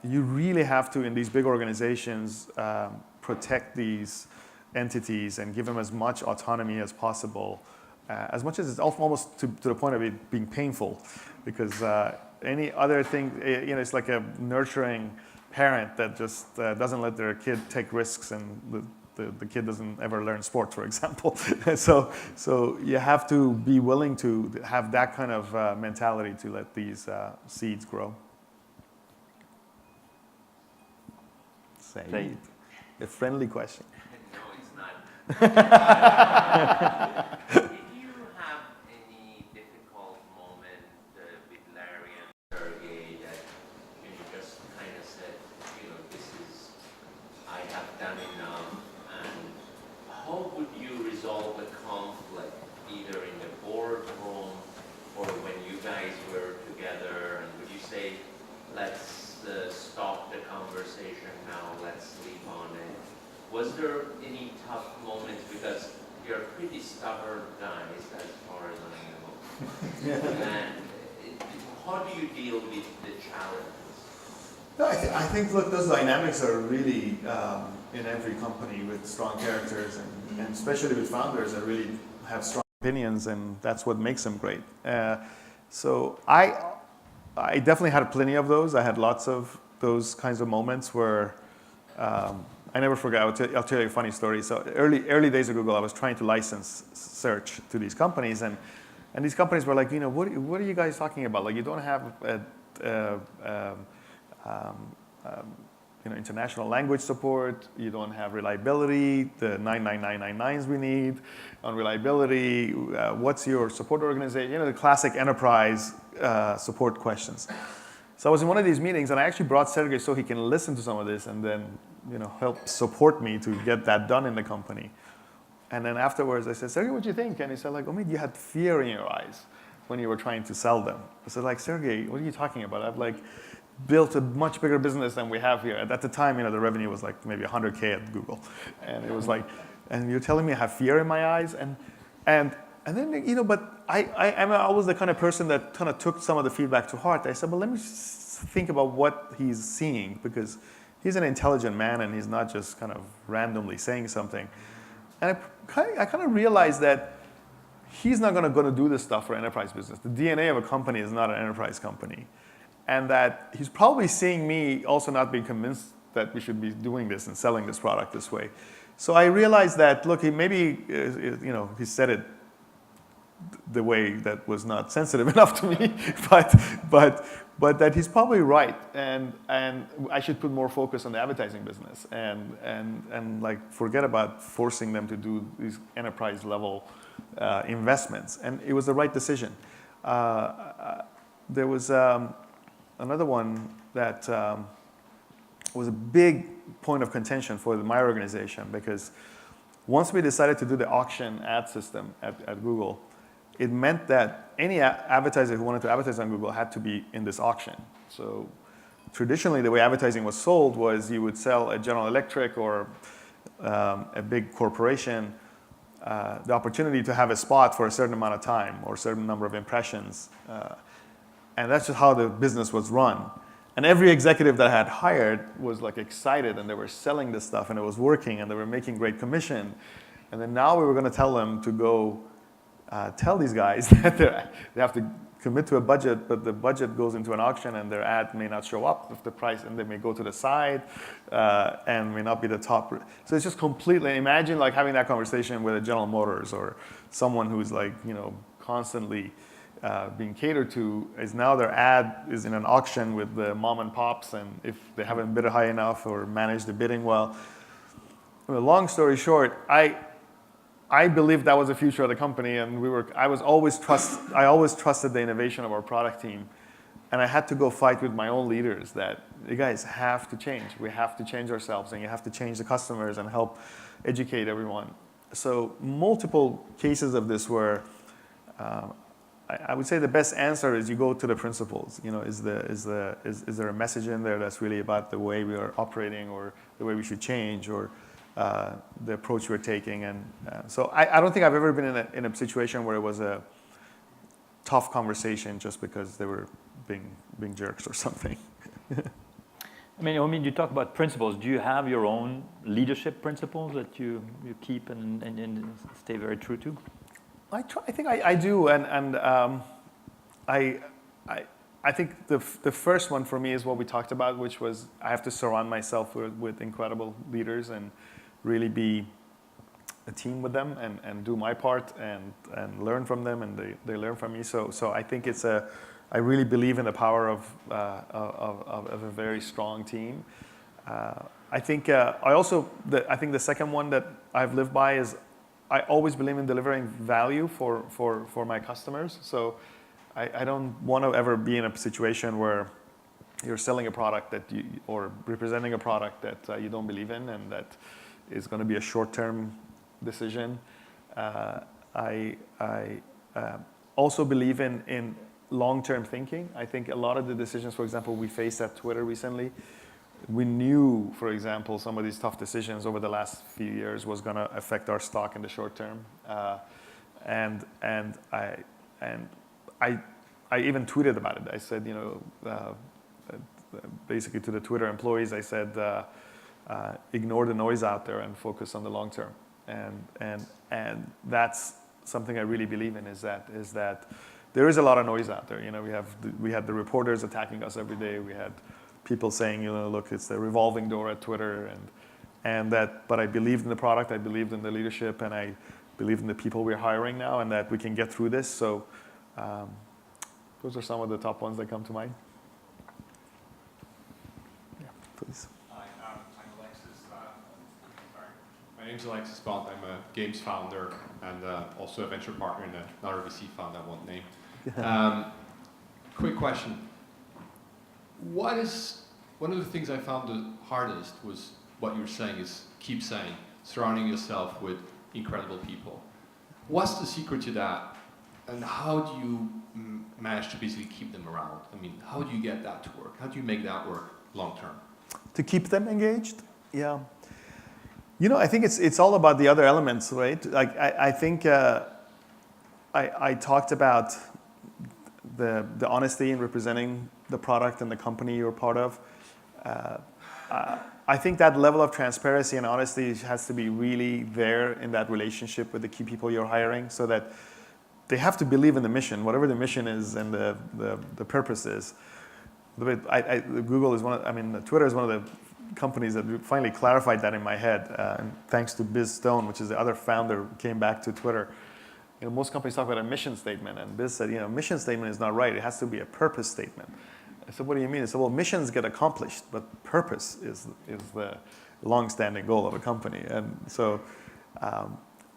you really have to, in these big organizations, protect these entities and give them as much autonomy as possible, as much as it's almost to the point of it being painful. Because any other thing, it's like a nurturing parent that just doesn't let their kid take risks and the kid doesn't ever learn sport, for example. So you have to be willing to have that kind of mentality to let these seeds grow. Saeed. A friendly question. No, it's not. Did you have any difficult moment with Larry and Sergey that you just kind of said, this is, I have done enough, and how would you resolve the conflict, either in the boardroom or when you guys were together, and would you say, let's stop the conversation now, let's sleep on it? Was there any tough moments, because you're pretty stubborn guys as far as I know. And how do you deal with the challenges? No, I think, look, those dynamics are really in every company with strong characters, and especially with founders that really have strong opinions, and that's what makes them great. So I definitely had plenty of those. I had lots of those kinds of moments where I never forget. I'll tell you a funny story. So early days of Google, I was trying to license search to these companies, and these companies were like, what are you guys talking about? Like, you don't have international language support. You don't have reliability, the 99999s we need on reliability. What's your support organization? The classic enterprise support questions. So I was in one of these meetings, and I actually brought Sergey so he can listen to some of this and then help support me to get that done in the company. And then afterwards, I said, Sergey, what do you think? And he said, like, Omid, you had fear in your eyes when you were trying to sell them. I said, like, Sergey, what are you talking about? I've built a much bigger business than we have here. At the time, the revenue was like maybe 100K at Google. And it was like, and you're telling me I have fear in my eyes? And then, but I'm always the kind of person that kind of took some of the feedback to heart. I said, well, let me think about what he's seeing, because he's an intelligent man and he's not just kind of randomly saying something. And I kind of realized that he's not going to do this stuff for enterprise business. The DNA of a company is not an enterprise company. And that he's probably seeing me also not being convinced that we should be doing this and selling this product this way. So I realized that, look, he said it the way that was not sensitive enough to me, but that he's probably right, and I should put more focus on the advertising business and like forget about forcing them to do these enterprise level investments. And it was the right decision. There was another one that was a big point of contention for my organization, because once we decided to do the auction ad system at Google, it meant that any advertiser who wanted to advertise on Google had to be in this auction. So traditionally, the way advertising was sold was you would sell a General Electric or a big corporation the opportunity to have a spot for a certain amount of time or a certain number of impressions. And that's just how the business was run. And every executive that I had hired was like excited, and they were selling this stuff, and it was working, and they were making great commission. And then now we were going to tell them to go tell these guys that they have to commit to a budget, but the budget goes into an auction, and their ad may not show up if the price, and they may go to the side, and may not be the top. So it's just completely, imagine like having that conversation with a General Motors or someone who's like, constantly being catered to, is now their ad is in an auction with the mom and pops, and if they haven't bid high enough or managed the bidding well. Long story short, I believed that was the future of the company, and I always trusted the innovation of our product team, and I had to go fight with my own leaders that you guys have to change. We have to change ourselves, and you have to change the customers and help educate everyone. So multiple cases of this where I would say the best answer is you go to the principles. Is there a message in there that's really about the way we are operating, or the way we should change, or the approach we're taking? And so I don't think I've ever been in a situation where it was a tough conversation just because they were being jerks or something. I mean, you talk about principles. Do you have your own leadership principles that you keep and stay very true to? I think I do, and I think the first one for me is what we talked about, which was I have to surround myself with incredible leaders, and really be a team with them and do my part and learn from them, and they learn from me. So I think I really believe in the power of a very strong team. I think I think the second one that I've lived by is I always believe in delivering value for my customers. So I don't want to ever be in a situation where you're selling a product or representing a product that you don't believe in, and that is going to be a short-term decision. I also believe in long-term thinking. I think a lot of the decisions, for example, we faced at Twitter recently, we knew, for example, some of these tough decisions over the last few years was going to affect our stock in the short term. And I even tweeted about it. I said, basically to the Twitter employees, I said, ignore the noise out there and focus on the long term. And that's something I really believe in, is that there is a lot of noise out there. We had the reporters attacking us every day. We had people saying, look, it's the revolving door at Twitter, but I believed in the product, I believed in the leadership, and I believe in the people we're hiring now, and that we can get through this. So those are some of the top ones that come to mind. Yeah, please. Hi, I'm Alexis. My name's Alexis Bond. I'm a games founder and also a venture partner in another VC fund I won't name. Quick question. One of the things I found the hardest was what you were saying, is keep saying, surrounding yourself with incredible people. What's the secret to that? And how do you manage to basically keep them around? I mean, how do you get that to work? How do you make that work long term? To keep them engaged? Yeah. I think it's all about the other elements, right? Like I think I talked about the honesty in representing the product and the company you're part of. I think that level of transparency and honesty has to be really there in that relationship with the key people you're hiring, so that they have to believe in the mission, whatever the mission is and the purpose is. Google is Twitter is one of the companies that finally clarified that in my head, and thanks to Biz Stone, which is the other founder who came back to Twitter. Most companies talk about a mission statement, and Biz said, mission statement is not right. It has to be a purpose statement. I said, what do you mean? He said, well, missions get accomplished, but purpose is the long-standing goal of a company. And so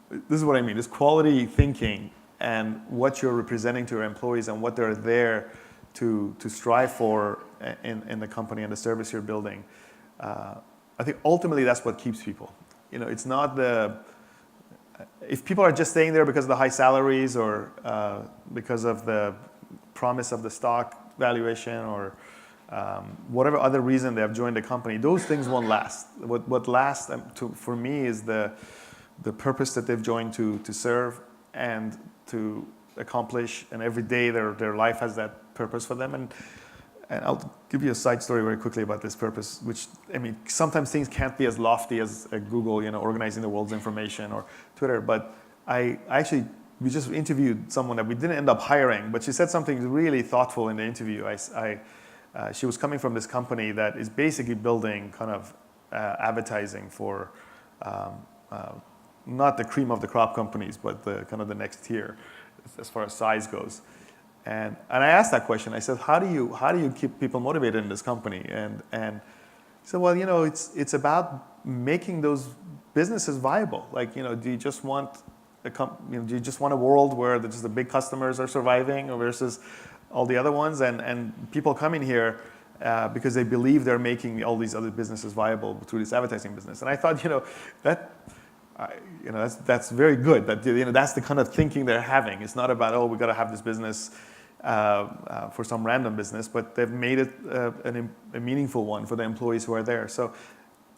this is what I mean. This quality thinking and what you're representing to your employees and what they're there to strive for in the company and the service you're building. I think ultimately that's what keeps people. It's not if people are just staying there because of the high salaries or because of the promise of the stock valuation or whatever other reason they have joined the company, those things won't last. What lasts for me is the purpose that they've joined to serve and to accomplish, and every day their life has that purpose for them. And I'll give you a side story very quickly about this purpose, which, sometimes things can't be as lofty as Google, organizing the world's information, or Twitter. But we just interviewed someone that we didn't end up hiring, but she said something really thoughtful in the interview. She was coming from this company that is basically building kind of advertising for not the cream of the crop companies, but the kind of the next tier as far as size goes. And I asked that question. I said, how do you keep people motivated in this company? And he said, well, it's about making those businesses viable. Like, do you just want do you just want a world where just the big customers are surviving versus all the other ones? And people come in here because they believe they're making all these other businesses viable through this advertising business. And I thought, that's very good. That's the kind of thinking they're having. It's not about, we got to have this business for some random business, but they've made it a meaningful one for the employees who are there. So,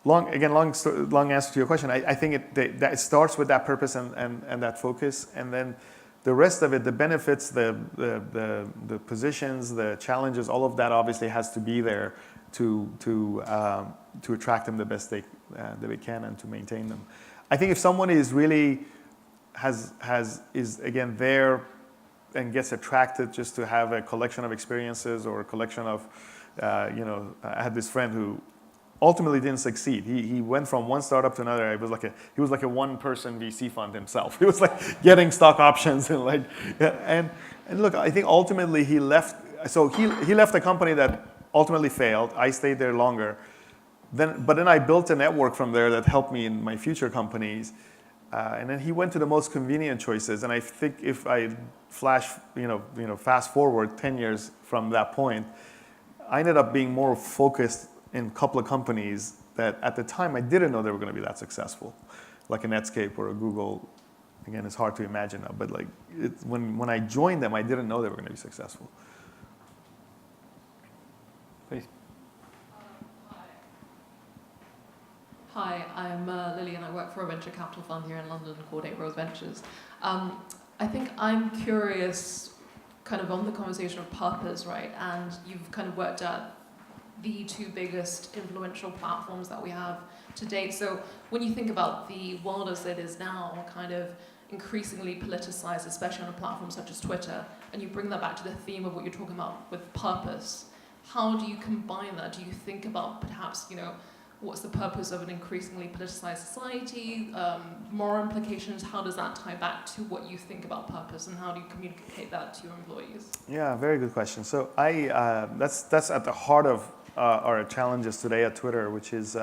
long answer to your question. I think it starts with that purpose and that focus, and then the rest of it, the benefits, the positions, the challenges, all of that obviously has to be there to attract them the best they can and to maintain them. I think if someone is really is again there and gets attracted just to have a collection of experiences or a collection of, I had this friend who ultimately didn't succeed. He went from one startup to another. He was like a one-person VC fund himself. He was like getting stock options and like, and look, I think ultimately he left. So he left a company that ultimately failed. I stayed there longer. But then I built a network from there that helped me in my future companies. And then he went to the most convenient choices. And I think if I fast forward 10 years from that point, I ended up being more focused in a couple of companies that at the time I didn't know they were going to be that successful, like a Netscape or a Google. Again, it's hard to imagine now, but like when I joined them, I didn't know they were going to be successful. Please. Hi, I'm Lily, and I work for a venture capital fund here in London called 8 Rose Ventures. I think I'm curious, kind of on the conversation of purpose, right? And you've kind of worked at the two biggest influential platforms that we have to date. So when you think about the world as it is now, kind of increasingly politicized, especially on a platform such as Twitter, and you bring that back to the theme of what you're talking about with purpose, how do you combine that? Do you think about perhaps, what's the purpose of an increasingly politicized society, moral implications? How does that tie back to what you think about purpose, and how do you communicate that to your employees? Yeah, very good question. So that's at the heart of our challenges today at Twitter, which is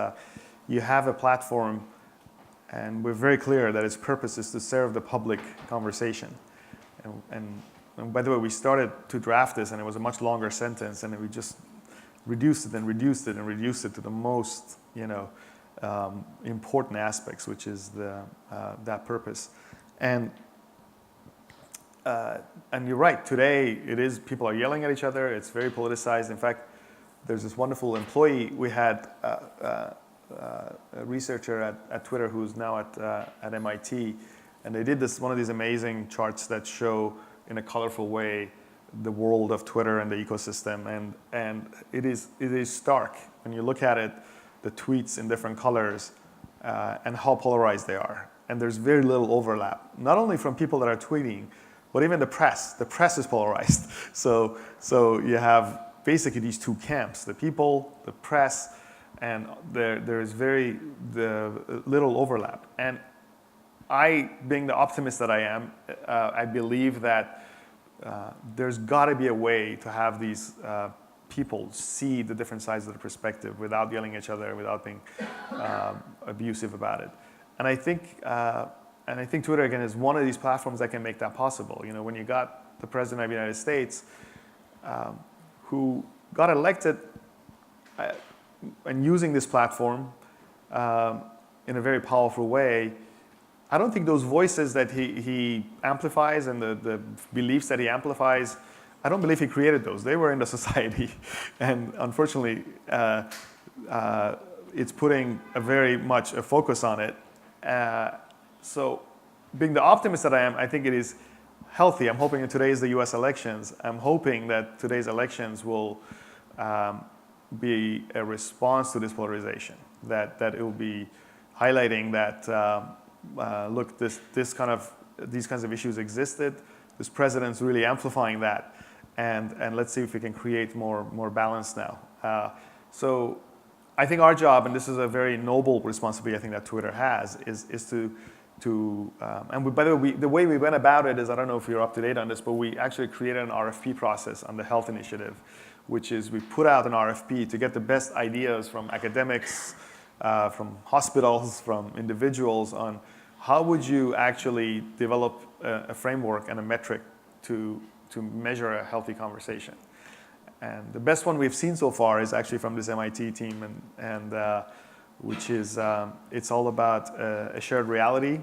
you have a platform, and we're very clear that its purpose is to serve the public conversation. And by the way, we started to draft this, and it was a much longer sentence, and we just reduced it and reduced it and reduced it to the most important aspects, which is that purpose. And you're right. Today, people are yelling at each other. It's very politicized. In fact, there's this wonderful employee. We had a researcher at Twitter who's now at MIT, and they did one of these amazing charts that show in a colorful way the world of Twitter and the ecosystem, and it is stark when you look at it, the tweets in different colors, and how polarized they are. And there's very little overlap, not only from people that are tweeting, but even the press. The press is polarized. So you have basically these two camps: the people, the press, and there is very little overlap. And I, being the optimist that I am, I believe that there's got to be a way to have these people see the different sides of the perspective without yelling at each other, without being abusive about it. And I think Twitter, again, is one of these platforms that can make that possible. When you got the President of the United States, who got elected and using this platform in a very powerful way, I don't think those voices that he amplifies and the beliefs that he amplifies, I don't believe he created those. They were in the society. And unfortunately, it's putting very much a focus on it. So being the optimist that I am, I think it is healthy. I'm hoping that today is the US elections. I'm hoping that today's elections will be a response to this polarization, that it will be highlighting that look, these kinds of issues existed. This president's really amplifying that, and let's see if we can create more balance now. So I think our job, and this is a very noble responsibility I think that Twitter has, is to and by the way, the way we went about it is, I don't know if you're up to date on this, but we actually created an RFP process on the health initiative, which is we put out an RFP to get the best ideas from academics, from hospitals, from individuals on how would you actually develop a framework and a metric to measure a healthy conversation. And the best one we've seen so far is actually from this MIT team, and which is it's all about a shared reality.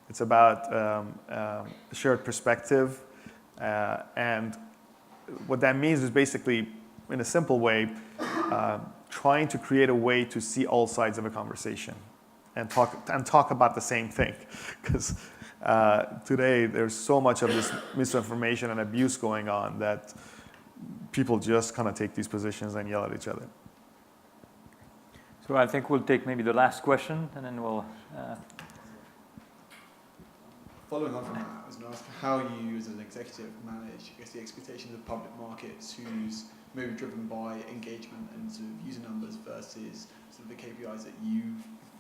It's about a shared perspective, and what that means is basically, in a simple way, trying to create a way to see all sides of a conversation and talk about the same thing, because today there's so much of this misinformation and abuse going on that people just kind of take these positions and yell at each other. So I think we'll take maybe the last question, and then we'll. following on from that, I was going to ask how you, as an executive, manage, I guess, the expectations of public markets who's maybe driven by engagement and sort of user numbers versus sort of the KPIs that you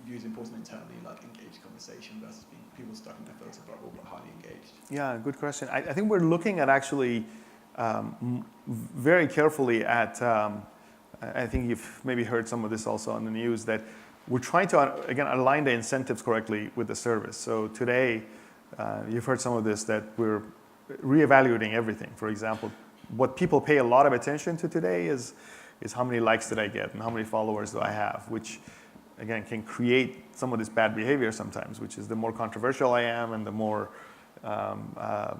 view as important internally, like engaged conversation versus being people stuck in their filter bubble but highly engaged. Yeah, good question. I think we're looking at actually very carefully at, I think you've maybe heard some of this also on the news, that we're trying to, again, align the incentives correctly with the service. So today, you've heard some of this, that we're reevaluating everything. For example, what people pay a lot of attention to today is how many likes did I get and how many followers do I have, which again can create some of this bad behavior sometimes, which is the more controversial I am and the more I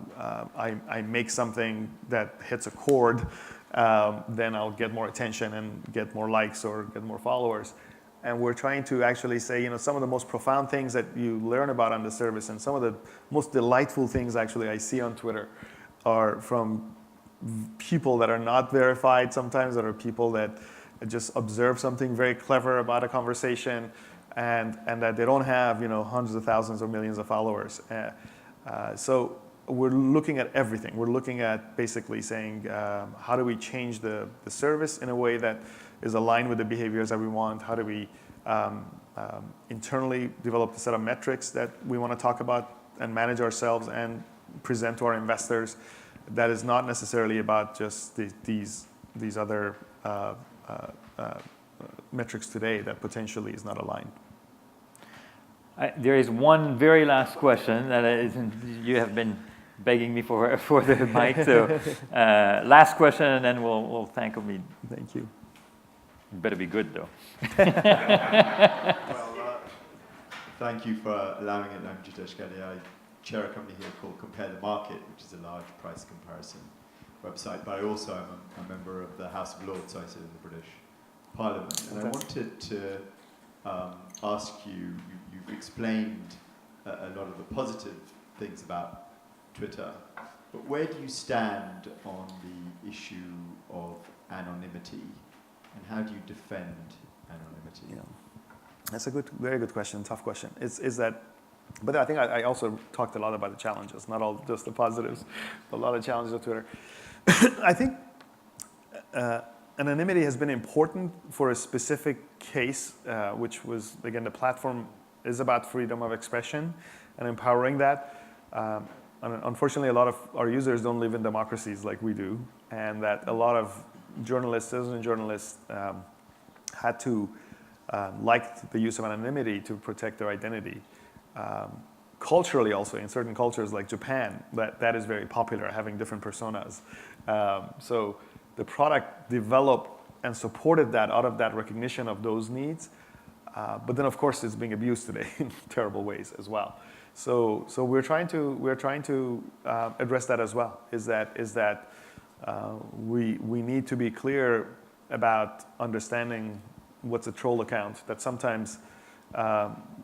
make something that hits a chord, then I'll get more attention and get more likes or get more followers. And we're trying to actually say, some of the most profound things that you learn about on the service and some of the most delightful things actually I see on Twitter are from people that are not verified sometimes, that are people that just observe something very clever about a conversation and that they don't have, hundreds of thousands or millions of followers. So we're looking at everything. We're looking at basically saying, how do we change the service in a way that is aligned with the behaviors that we want? How do we internally develop a set of metrics that we want to talk about and manage ourselves and present to our investors that is not necessarily about just these other metrics today that potentially is not aligned. There is one very last question that you have been begging me for the mic. So last question, and then we'll thank Omid. Thank you. Better be good, though. Thank you for allowing it. I'm Jitesh Gadi. I chair a company here called Compare the Market, which is a large price comparison website. But I also am a member of the House of Lords, so I sit in the British Parliament. And I wanted to ask you, you've explained a lot of the positive things about Twitter, but where do you stand on the issue of anonymity? And how do you defend anonymity? Yeah. That's a very good question, tough question. But I think I also talked a lot about the challenges, not all just the positives, but a lot of challenges of Twitter. I think anonymity has been important for a specific case, which was, again, the platform is about freedom of expression and empowering that. And unfortunately, a lot of our users don't live in democracies like we do, and that a lot of citizen journalists had to like the use of anonymity to protect their identity. Culturally also, in certain cultures like Japan, that is very popular, having different personas. So the product developed and supported that out of that recognition of those needs. But then, of course, it's being abused today in terrible ways as well. So we're trying to address that as well. Is that we need to be clear about understanding what's a troll account that sometimes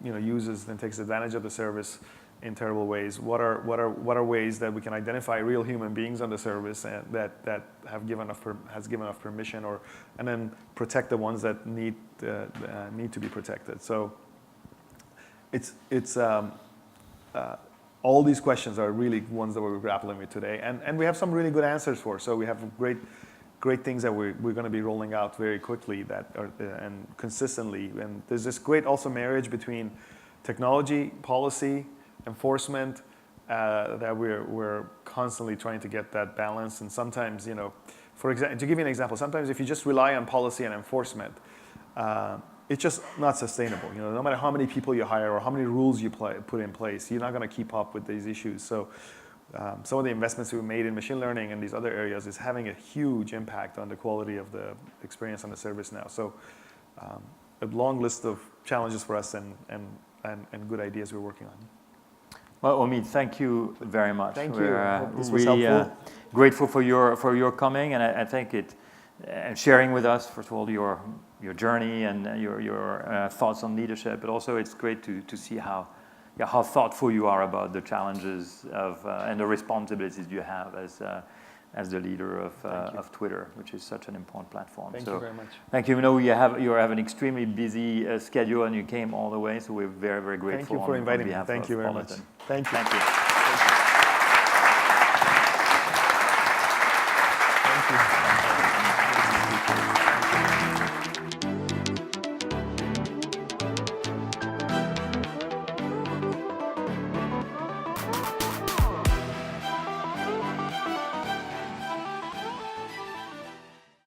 uses and takes advantage of the service in terrible ways. What are ways that we can identify real human beings on the service and that has given us permission, and then protect the ones that need to be protected. So it's all these questions are really ones that we're grappling with today, and we have some really good answers for. So we have great things that we're going to be rolling out very quickly and consistently. And there's this great also marriage between technology, policy, enforcement, that we're constantly trying to get that balance. And sometimes, to give you an example, sometimes if you just rely on policy and enforcement, it's just not sustainable. No matter how many people you hire or how many rules you put in place, you're not going to keep up with these issues. So some of the investments we've made in machine learning and these other areas is having a huge impact on the quality of the experience on the service now. So a long list of challenges for us and good ideas we're working on. Well, Omid, thank you very much. Thank you. We're This was really helpful. Grateful for your coming, and I think and sharing with us, first of all, your journey and your thoughts on leadership, but also it's great to see how thoughtful you are about the challenges and the responsibilities you have as the leader of Twitter, which is such an important platform. Thank you very much. Thank you. You have an extremely busy schedule, and you came all the way, so we're very, very grateful. Thank you for inviting me. On behalf Thank of you very Balderton. much. Thank you. Thank you.